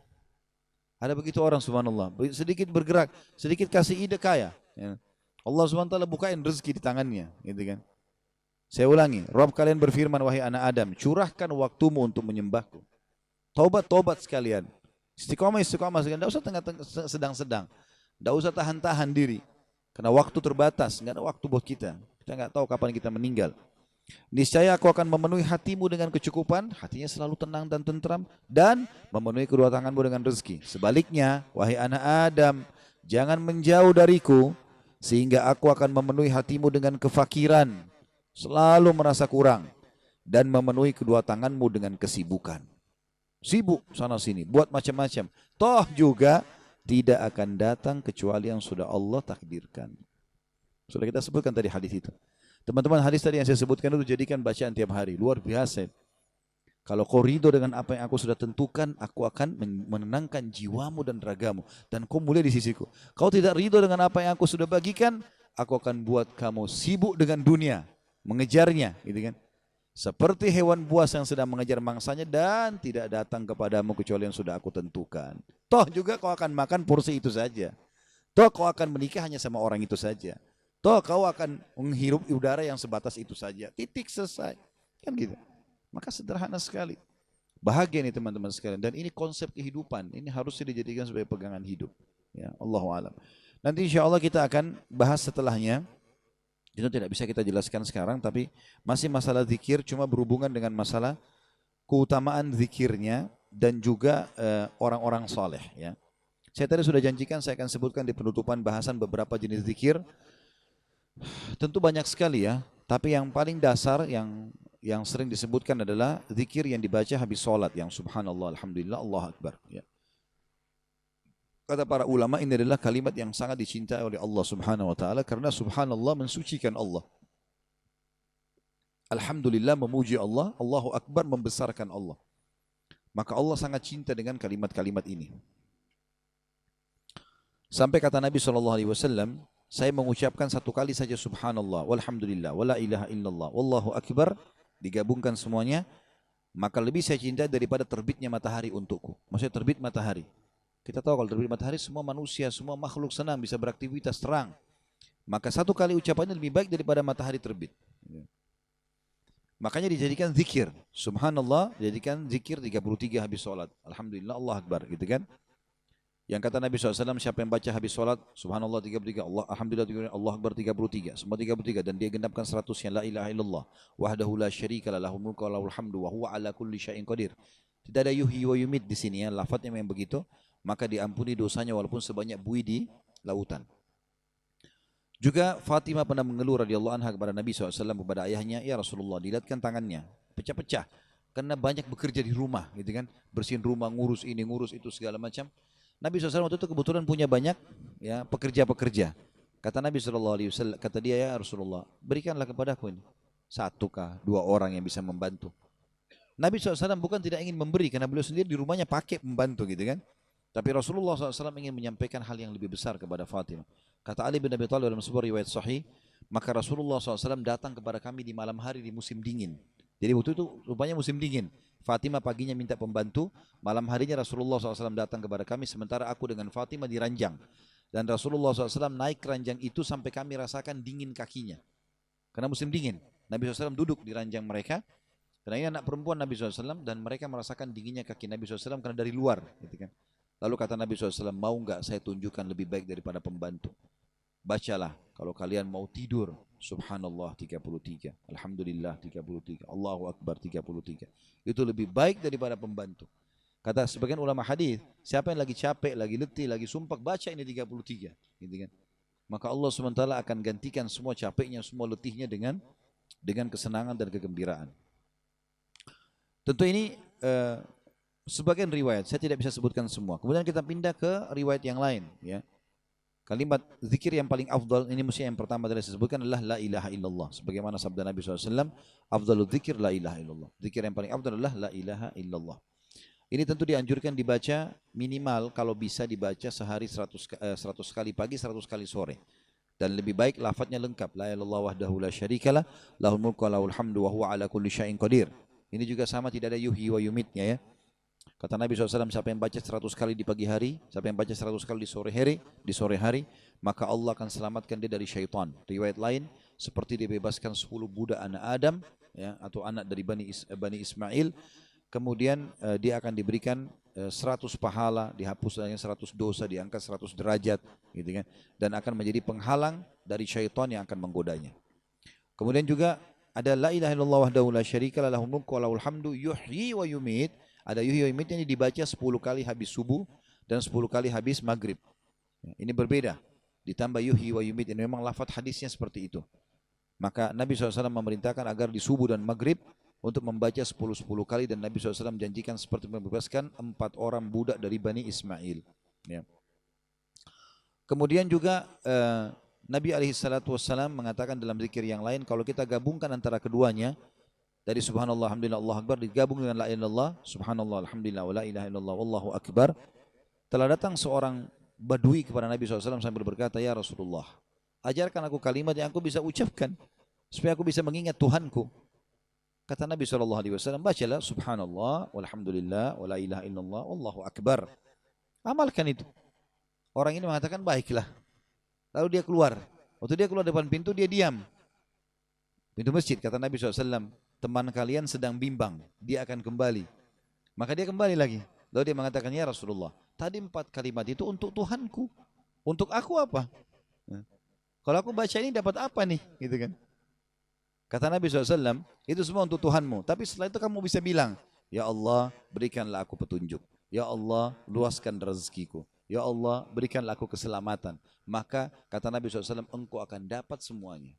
Ada begitu orang subhanallah, sedikit bergerak, sedikit kasih ide kaya. Ya. Allah SWT bukain rezeki di tangannya, gitu kan. Saya ulangi, Rabb kalian berfirman, wahai anak Adam, curahkan waktumu untuk menyembahku. Taubat sekalian. Istiqomah, istiqomah. Tidak usah tengah-tengah sedang-sedang. Tidak usah tahan-tahan diri. Karena waktu terbatas. Nggak ada waktu buat kita. Kita nggak tahu kapan kita meninggal. Niscaya aku akan memenuhi hatimu dengan kecukupan, hatinya selalu tenang dan tentram, dan memenuhi kedua tanganmu dengan rezeki. Sebaliknya, wahai anak Adam, jangan menjauh dariku, sehingga aku akan memenuhi hatimu dengan kefakiran, selalu merasa kurang, dan memenuhi kedua tanganmu dengan kesibukan. Sibuk sana sini, buat macam-macam. Toh juga tidak akan datang kecuali yang sudah Allah takdirkan. Sudah kita sebutkan tadi hadis itu. Teman-teman, hadis tadi yang saya sebutkan itu jadikan bacaan tiap hari. Luar biasa. Kalau kau ridho dengan apa yang aku sudah tentukan, aku akan menenangkan jiwamu dan ragamu. Dan kau mulia di sisiku. Kau tidak ridho dengan apa yang aku sudah bagikan, aku akan buat kamu sibuk dengan dunia. Mengejarnya. Gitu kan? Seperti hewan buas yang sedang mengejar mangsanya dan tidak datang kepadamu kecuali yang sudah aku tentukan. Toh juga kau akan makan porsi itu saja. Toh kau akan menikah hanya sama orang itu saja. Toh kau akan menghirup udara yang sebatas itu saja. Titik, selesai. Kan gitu. Maka sederhana sekali. Bahagia nih teman-teman sekalian. Dan ini konsep kehidupan. Ini harusnya dijadikan sebagai pegangan hidup. Ya, Allahu a'lam. Nanti insya Allah kita akan bahas setelahnya. Itu tidak bisa kita jelaskan sekarang. Tapi masih masalah zikir. Cuma berhubungan dengan masalah keutamaan zikirnya. Dan juga orang-orang soleh. Ya. Saya tadi sudah janjikan saya akan sebutkan di penutupan bahasan beberapa jenis zikir. Tentu banyak sekali ya, tapi yang paling dasar yang sering disebutkan adalah zikir yang dibaca habis sholat, yang subhanallah, alhamdulillah, Allah akbar. Ya. Kata para ulama ini adalah kalimat yang sangat dicintai oleh Allah subhanahu wa ta'ala karena subhanallah mensucikan Allah. Alhamdulillah memuji Allah, Allahu akbar membesarkan Allah. Maka Allah sangat cinta dengan kalimat-kalimat ini. Sampai kata Nabi SAW, saya mengucapkan satu kali saja subhanallah, walhamdulillah, wala ilaha illallah, wallahu akbar, digabungkan semuanya, maka lebih saya cintai daripada terbitnya matahari untukku. Maksudnya terbit matahari. Kita tahu kalau terbit matahari semua manusia, semua makhluk senang bisa beraktivitas terang. Maka satu kali ucapannya lebih baik daripada matahari terbit. Makanya dijadikan zikir. Subhanallah dijadikan zikir 33 habis sholat. Alhamdulillah, Allah akbar, gitu kan? Yang kata Nabi SAW, siapa yang baca habis sholat, subhanallah 33, alhamdulillah 33, Allah akbar 33, semua 33, dan dia genapkan 100-nya, la ilaha illallah, wahdahu la syarika lah, lahul mulku wa lahul hamdu, wa huwa ala kulli syai'in qadir. Tidak ada yuhyi wa yumit di sini ya, lafadznya memang begitu, maka diampuni dosanya walaupun sebanyak buih di lautan. Juga Fatimah pernah mengeluh radhiyallahu anha kepada Nabi SAW, kepada ayahnya, ya Rasulullah, dilihatkan tangannya, pecah-pecah, karena banyak bekerja di rumah, gitu kan, bersihin rumah, ngurus ini, ngurus itu, segala macam. Nabi SAW waktu itu kebetulan punya banyak ya pekerja-pekerja. Kata Nabi SAW, kata dia, ya Rasulullah, berikanlah kepadaku ini. 1 kah, 2 orang yang bisa membantu. Nabi SAW bukan tidak ingin memberi, karena beliau sendiri di rumahnya pakai pembantu gitu kan. Tapi Rasulullah SAW ingin menyampaikan hal yang lebih besar kepada Fatimah. Kata Ali bin Abi Thalib dalam sebuah riwayat sahih, maka Rasulullah SAW datang kepada kami di malam hari di musim dingin. Jadi waktu itu rupanya musim dingin. Fatimah paginya minta pembantu, malam harinya Rasulullah SAW datang kepada kami, sementara aku dengan Fatimah di ranjang. Dan Rasulullah SAW naik ranjang itu sampai kami rasakan dingin kakinya. Karena musim dingin. Nabi SAW duduk di ranjang mereka, karena ini anak perempuan Nabi SAW, dan mereka merasakan dinginnya kaki Nabi SAW karena dari luar. Gitu kan. Lalu kata Nabi SAW, mau enggak saya tunjukkan lebih baik daripada pembantu? Bacalah kalau kalian mau tidur, subhanallah 33, alhamdulillah 33, Allahu akbar 33. Itu lebih baik daripada pembantu. Kata sebagian ulama hadis, siapa yang lagi capek, lagi letih, lagi sumpah, baca ini 33, gitu kan. Maka Allah SWT akan gantikan semua capeknya, semua letihnya dengan kesenangan dan kegembiraan. Tentu ini sebagian riwayat, saya tidak bisa sebutkan semua. Kemudian kita pindah ke riwayat yang lain, ya. Kalimat zikir yang paling afdal, ini mesti yang pertama tadi saya sebutkan adalah la ilaha illallah. Sebagaimana sabda Nabi SAW, afdalul zikir la ilaha illallah. Zikir yang paling afdal adalah la ilaha illallah. Ini tentu dianjurkan dibaca minimal kalau bisa dibaca sehari 100 kali pagi, 100 kali sore. Dan lebih baik lafadznya lengkap. La ilaha illallah wahdahu la syarikalah, lahul mulku wa lahul hamdu wa huwa ala kulli syai'in qadir. Ini juga sama, tidak ada yuhyi wa yumitnya ya. Kata Nabi SAW, siapa yang baca 100 kali di pagi hari, siapa yang baca 100 kali di sore hari, maka Allah akan selamatkan dia dari syaitan. Riwayat lain, seperti dibebaskan 10 budak anak Adam, ya, atau anak dari Bani Ismail, kemudian dia akan diberikan 100 pahala, dihapus 100 dosa, diangkat 100 derajat, gitu kan. Dan akan menjadi penghalang dari syaitan yang akan menggodanya. Kemudian juga ada la ilaha illallah wahdahu la syarika lahul mulku wa lahul hamdu yuhyi wa yumit. Ada yuhyi wa yumit ini dibaca 10 kali habis subuh dan 10 kali habis maghrib. Ini berbeda. Ditambah yuhyi wa yumit, ini memang lafaz hadisnya seperti itu. Maka Nabi SAW memerintahkan agar di subuh dan maghrib untuk membaca 10 kali, dan Nabi SAW menjanjikan seperti membebaskan 4 orang budak dari Bani Ismail. Ya. Kemudian juga Nabi SAW mengatakan dalam zikir yang lain, kalau kita gabungkan antara keduanya, dari subhanallah, alhamdulillah, Allahu akbar, digabung dengan la ilaha illallah, subhanallah, alhamdulillah, wa la ilaha illallah, wallahu akbar. Telah datang seorang badui kepada Nabi SAW sambil berkata, ya Rasulullah, ajarkan aku kalimat yang aku bisa ucapkan, supaya aku bisa mengingat Tuhanku. Kata Nabi SAW, bacalah subhanallah, walhamdulillah, wa la ilaha illallah, wallahu akbar. Amalkan itu. Orang ini mengatakan, baiklah. Lalu dia keluar. Waktu dia keluar depan pintu, dia diam. Pintu masjid, kata Nabi SAW, teman kalian sedang bimbang, dia akan kembali. Maka dia kembali lagi. Lalu dia mengatakan, ya Rasulullah, tadi 4 kalimat itu untuk Tuhanku. Untuk aku apa? Kalau aku baca ini dapat apa nih? Gitu kan? Kata Nabi SAW, itu semua untuk Tuhanmu. Tapi setelah itu kamu bisa bilang, ya Allah, berikanlah aku petunjuk. Ya Allah, luaskan rezekiku. Ya Allah, berikanlah aku keselamatan. Maka kata Nabi SAW, engkau akan dapat semuanya.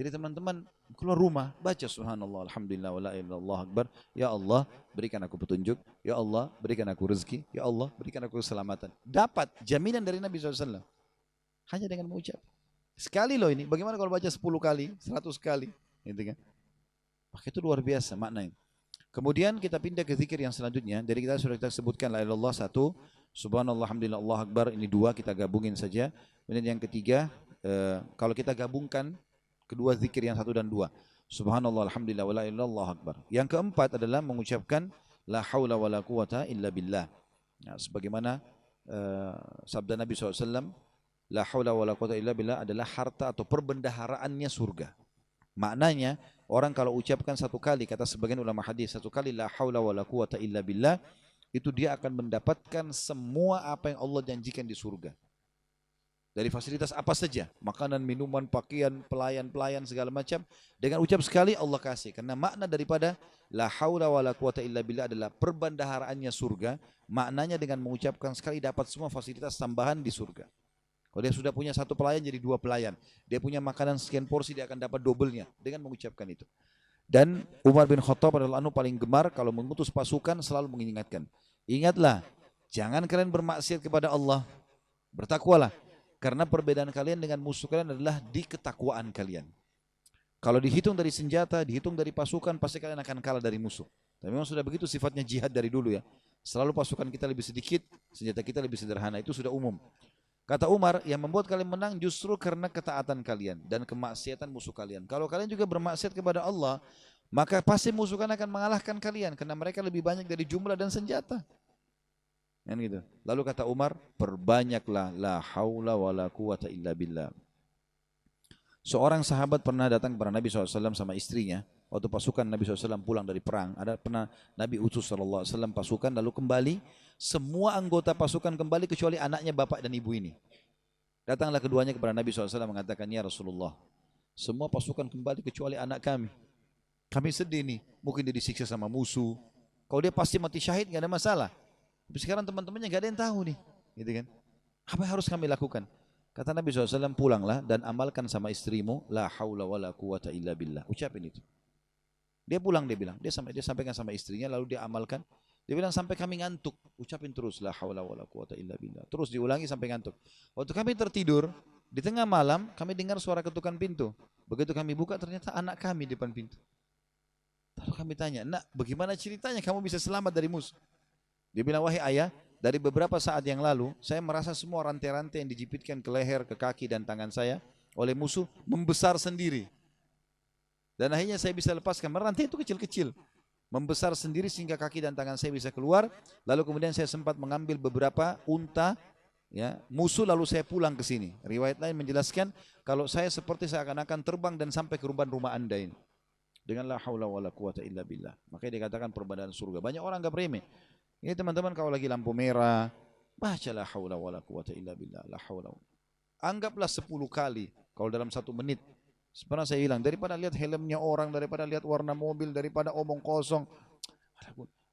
Jadi teman-teman, keluar rumah, baca subhanallah, alhamdulillah, wa la ilaha illallah akbar. Ya Allah, berikan aku petunjuk. Ya Allah, berikan aku rezeki. Ya Allah, berikan aku keselamatan. Dapat jaminan dari Nabi SAW. Hanya dengan mengucap. Sekali loh ini, bagaimana kalau baca 10 kali, 100 kali, gitu kan? Maka itu luar biasa maknanya. Kemudian kita pindah ke zikir yang selanjutnya. Jadi kita sudah sebutkan la ilaha illallah 1, subhanallah, alhamdulillah, Allahu akbar, ini 2, kita gabungin saja. Kemudian yang ketiga, kalau kita gabungkan kedua zikir yang 1 dan 2, subhanallah, alhamdulillah, wa la ilaha illallah, Allahu akbar. Yang keempat adalah mengucapkan la haula wa la quwata illa billah. Nah, sebagaimana sabda Nabi SAW, la haula wala quwata illa billah adalah harta atau perbendaharaannya surga. Maknanya orang kalau ucapkan 1 kali, kata sebagian ulama hadis, 1 kali la haula wala quwata illa billah, itu dia akan mendapatkan semua apa yang Allah janjikan di surga. Dari fasilitas apa saja, makanan, minuman, pakaian, pelayan segala macam, dengan ucap sekali Allah kasih. Karena makna daripada la haula wala quwata illa billah adalah perbendaharaannya surga. Maknanya dengan mengucapkan sekali dapat semua fasilitas tambahan di surga. Kalau dia sudah punya 1 pelayan jadi 2 pelayan. Dia punya makanan sekian porsi, dia akan dapat dobelnya dengan mengucapkan itu. Dan Umar bin Khattab radhiyallahu anhu paling gemar kalau mengutus pasukan selalu mengingatkan. Ingatlah, jangan kalian bermaksiat kepada Allah. Bertakwalah. Karena perbedaan kalian dengan musuh kalian adalah di ketakwaan kalian. Kalau dihitung dari senjata, dihitung dari pasukan, pasti kalian akan kalah dari musuh. Tapi memang sudah begitu sifatnya jihad dari dulu ya. Selalu pasukan kita lebih sedikit, senjata kita lebih sederhana. Itu sudah umum. Kata Umar, yang membuat kalian menang justru karena ketaatan kalian dan kemaksiatan musuh kalian. Kalau kalian juga bermaksiat kepada Allah, maka pasti musuh kalian akan mengalahkan kalian karena mereka lebih banyak dari jumlah dan senjata. Kan gitu. Lalu kata Umar, perbanyaklah la haula wala quwata illa billah. Seorang sahabat pernah datang kepada Nabi SAW sama istrinya. Waktu pasukan Nabi SAW pulang dari perang, ada pernah Nabi utus SAW pasukan lalu kembali, semua anggota pasukan kembali kecuali anaknya bapak dan ibu ini. Datanglah keduanya kepada Nabi SAW mengatakan, ya Rasulullah, semua pasukan kembali kecuali anak kami. Kami sedih nih, mungkin dia disiksa sama musuh. Kalau dia pasti mati syahid gak ada masalah. Tapi sekarang teman-temannya gak ada yang tahu nih, gitu kan? Apa yang harus kami lakukan? Kata Nabi SAW, pulanglah dan amalkan sama istrimu, la haula wala quwata illa billah. Ucapin itu. Dia pulang, dia bilang, dia sampaikan sama istrinya, lalu dia amalkan. Dia bilang sampai kami ngantuk, ucapin terus la haula wala quwata illa billah. Terus diulangi sampai ngantuk. Waktu kami tertidur, di tengah malam kami dengar suara ketukan pintu. Begitu kami buka ternyata anak kami di depan pintu. Lalu kami tanya, nak bagaimana ceritanya kamu bisa selamat dari musuh? Dia bilang, wahai ayah, dari beberapa saat yang lalu saya merasa semua rantai-rantai yang dijepitkan ke leher, ke kaki dan tangan saya oleh musuh membesar sendiri. Dan akhirnya saya bisa lepaskan, rantai itu kecil-kecil, membesar sendiri sehingga kaki dan tangan saya bisa keluar. Lalu kemudian saya sempat mengambil beberapa unta ya, musuh, lalu saya pulang ke sini. Riwayat lain menjelaskan kalau saya seperti seakan-akan terbang dan sampai ke rumah anda ini dengan la haula wala quwata illa billah. Makanya dikatakan perbedaan surga. Banyak orang anggap remeh. Ini teman-teman kalau lagi lampu merah, baca la haula wala quwata illa billah, la haula. Anggaplah 10 kali kalau dalam 1 menit. Pernah saya bilang, daripada lihat helmnya orang, daripada lihat warna mobil, daripada omong kosong.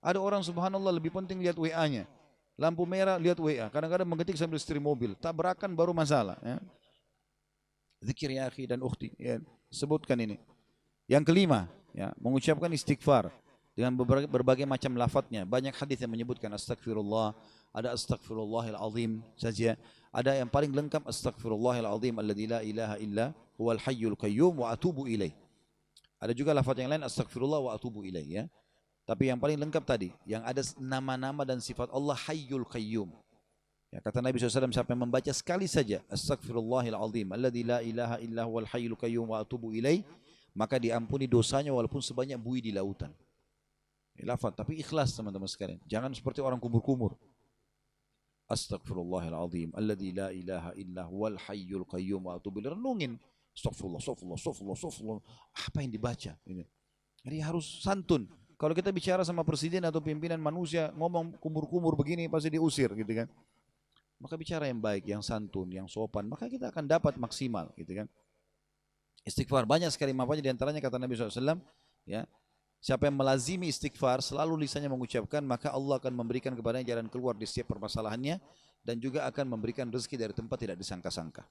Ada orang subhanallah lebih penting lihat WA-nya. Lampu merah lihat WA. Kadang-kadang mengetik sambil setir mobil. Tabrakan baru masalah. Ya. Zikir ya akhi dan ukhti. Ya. Sebutkan ini. Yang kelima, ya, mengucapkan istighfar dengan berbagai macam lafadznya. Banyak hadis yang menyebutkan astagfirullah, ada astagfirullahil azim saja. Ada yang paling lengkap astagfirullahil azim alladzi la ilaha illa huwal hayyul qayyum wa atubu ilaih. Ada juga lafaz yang lain astagfirullah wa atubu ilaih, ya. Tapi yang paling lengkap tadi, yang ada nama-nama dan sifat Allah hayyul qayyum. Ya, kata Nabi SAW, siapa yang membaca sekali saja astagfirullahil azim alladzi la ilaha illa huwal hayyul qayyum wa atubu ilaih, maka diampuni dosanya walaupun sebanyak buih di lautan. Lafaz, tapi ikhlas teman-teman sekalian. Jangan seperti orang kumur-kumur. Astagfirullahil azim alladzi la ilaha illa huwal hayyul qayyum wa atubu ilaih. Renungin. Astagfirullah, astagfirullah, astagfirullah, astagfirullah. Apa yang dibaca? Ini. Jadi harus santun. Kalau kita bicara sama presiden atau pimpinan manusia, ngomong kumur-kumur begini pasti diusir gitu kan. Maka bicara yang baik, yang santun, yang sopan, maka kita akan dapat maksimal gitu kan. Istighfar banyak sekali manfaatnya, di antaranya kata Nabi SAW, ya, siapa yang melazimi istighfar, selalu lisannya mengucapkan, maka Allah akan memberikan kepadanya jalan keluar di setiap permasalahannya, dan juga akan memberikan rezeki dari tempat tidak disangka-sangka.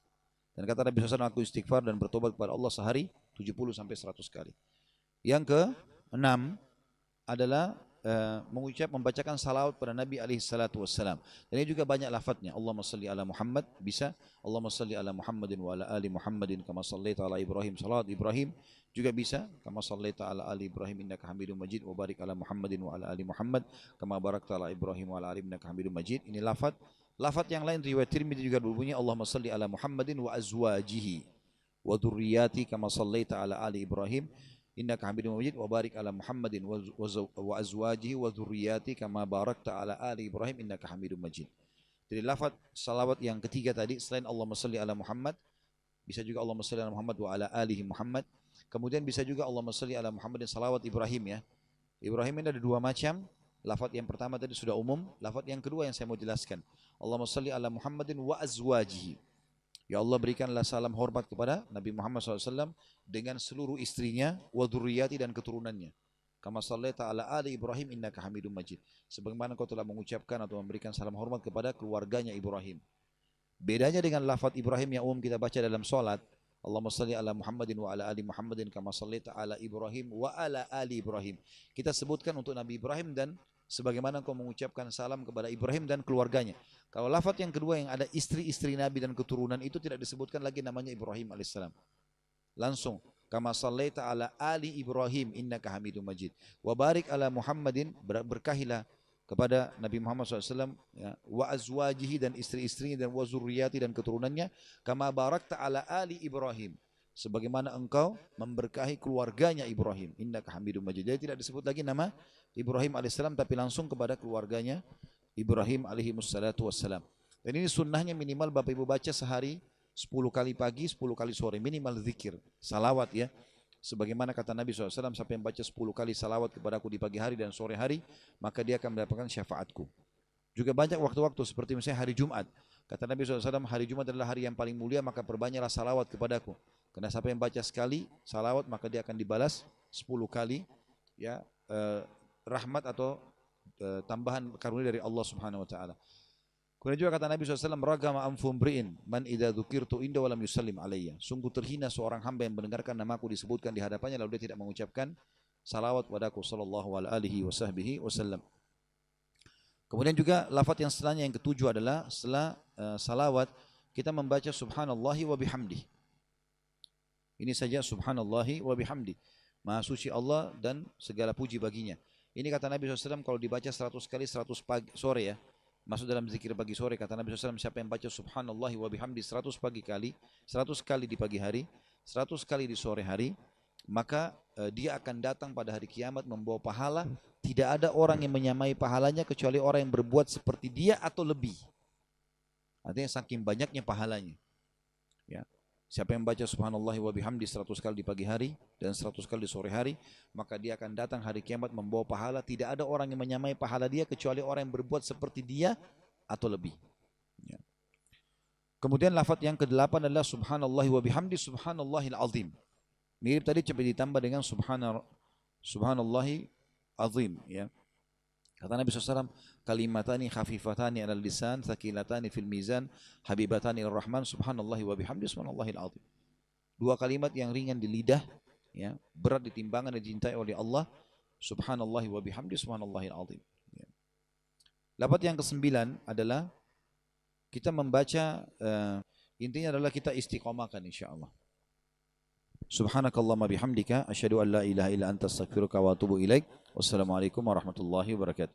Dan kata Nabi SAW, aku istighfar dan bertobat kepada Allah sehari 70 sampai 100 kali. Yang ke-6 adalah membacakan salawat pada Nabi SAW. Dan ini juga banyak lafadznya. Allahumma salli ala Muhammad, bisa. Allahumma salli ala Muhammadin wa ala ali Muhammadin kama sallaita ala Ibrahim. Salawat Ibrahim juga bisa. Kama sallaita ala ali Ibrahim innaka Hamidum Majid, wa barik ala Muhammadin wa ala ali Muhammad kama barakta ala Ibrahim wa ala ali innaka Hamidum Majid. Ini lafadz. Lafadz yang lain riwayat Tirmidzi juga berbunyi Allahumma salli ala Muhammadin wa azwajihi wa dzurriyyati kama sallaita ala ali Ibrahim innaka Hamidum Majid, wa barik ala Muhammadin wa azwajihi wa dzurriyyati kama barakta ala ali Ibrahim innaka Hamidum Majid. Jadi lafaz salawat yang ketiga tadi, selain Allahumma salli ala Muhammad, bisa juga Allahumma salli ala Muhammad wa ala alihi Muhammad. Kemudian bisa juga Allahumma salli ala Muhammadin, salawat Ibrahim, ya. Ibrahim ini ada 2 macam. Lafaz yang pertama tadi sudah umum, lafaz yang kedua yang saya mau jelaskan. Allahumma salli ala Muhammadin wa azwajihi. Ya Allah, berikanlah salam hormat kepada Nabi Muhammad SAW dengan seluruh istrinya, wa dzurriyyati, dan keturunannya. Kama sallaita ala ali Ibrahim innaka Hamidum Majid. Sebagaimana kau telah mengucapkan atau memberikan salam hormat kepada keluarganya Ibrahim. Bedanya dengan lafaz Ibrahim yang umum kita baca dalam salat, Allahumma salli ala Muhammadin wa ala ali Muhammadin kama sallaita ala Ibrahim wa ala ali Ibrahim. Kita sebutkan untuk Nabi Ibrahim dan sebagaimana kau mengucapkan salam kepada Ibrahim dan keluarganya. Kalau lafaz yang kedua yang ada istri-istri Nabi dan keturunan itu tidak disebutkan lagi namanya Ibrahim alaihissalam. Langsung kama sallaita ala ali Ibrahim innaka Hamidum Majid. Wa barik ala Muhammadin, berkahilah kepada Nabi Muhammad SAW, ya, wa azwajihi, dan istri-istrinya, dan wa zurriyati, dan keturunannya, kama barakta ala ali Ibrahim, sebagaimana engkau memberkahi keluarganya Ibrahim, innaka Hamidum Majid. Jadi tidak disebut lagi nama Ibrahim alaihissalam, tapi langsung kepada keluarganya Ibrahim alaihi wassalatu wassalam. Dan ini sunnahnya minimal Bapak Ibu baca sehari 10 kali pagi, 10 kali sore, minimal zikir, salawat, ya. Sebagaimana kata Nabi SAW, siapa yang baca 10 kali salawat kepadaku di pagi hari dan sore hari, maka dia akan mendapatkan syafaatku. Juga banyak waktu-waktu seperti misalnya hari Jumat. Kata Nabi SAW, hari Jumat adalah hari yang paling mulia, maka perbanyaklah salawat kepadaku. Karena siapa yang baca sekali salawat, maka dia akan dibalas 10 kali, ya, rahmat atau tambahan karunia dari Allah Subhanahu Wa Taala. Kemudian juga kata Nabi SAW, ragama anfum bri'in man idza dzukirtu inda wa lam yusallim alayya. Sungguh terhina seorang hamba yang mendengarkan namaku disebutkan di hadapannya lalu dia tidak mengucapkan salawat padaku sallallahu alaihi wasallam. Kemudian juga lafaz yang setelahnya yang ketujuh adalah setelah salawat kita membaca subhanallahi wa bihamdi. Ini saja subhanallahi wa bihamdi. Maha suci Allah dan segala puji baginya. Ini kata Nabi SAW kalau dibaca 100 kali 100 pagi sore, ya. Masuk dalam zikir pagi sore, kata Nabi SAW, siapa yang baca subhanallahi wa bihamdi 100 pagi kali, 100 kali di pagi hari, 100 kali di sore hari, maka dia akan datang pada hari kiamat membawa pahala. Tidak ada orang yang menyamai pahalanya kecuali orang yang berbuat seperti dia atau lebih. Artinya saking banyaknya pahalanya, ya. Siapa yang baca subhanallah wa bihamdi 100 kali di pagi hari dan 100 kali di sore hari, maka dia akan datang hari kiamat membawa pahala. Tidak ada orang yang menyamai pahala dia kecuali orang yang berbuat seperti dia atau lebih. Ya. Kemudian lafaz yang ke-8 adalah subhanallah wa bihamdi subhanallahil azim. Mirip tadi coba ditambah dengan subhanallahi azim, ya. Kata Nabi SAW, kalimatani khafifatani alal lisan, thaqilatani fil mizan, habibatani ilar rahman, subhanallahi wa bihamdi subhanallahil azim. Dua kalimat yang ringan di lidah, ya, berat di timbangan dan dicintai oleh Allah, subhanallahi wa bihamdi subhanallahil azim. Ya. Lafaz yang ke-9 adalah kita membaca, intinya adalah kita istiqomahkan insyaallah. Subhanakallahumma bihamdika asyhadu an la ilaha illa anta astaghfiruka wa atubu ilaik. Wassalamualaikum warahmatullahi wabarakatuh.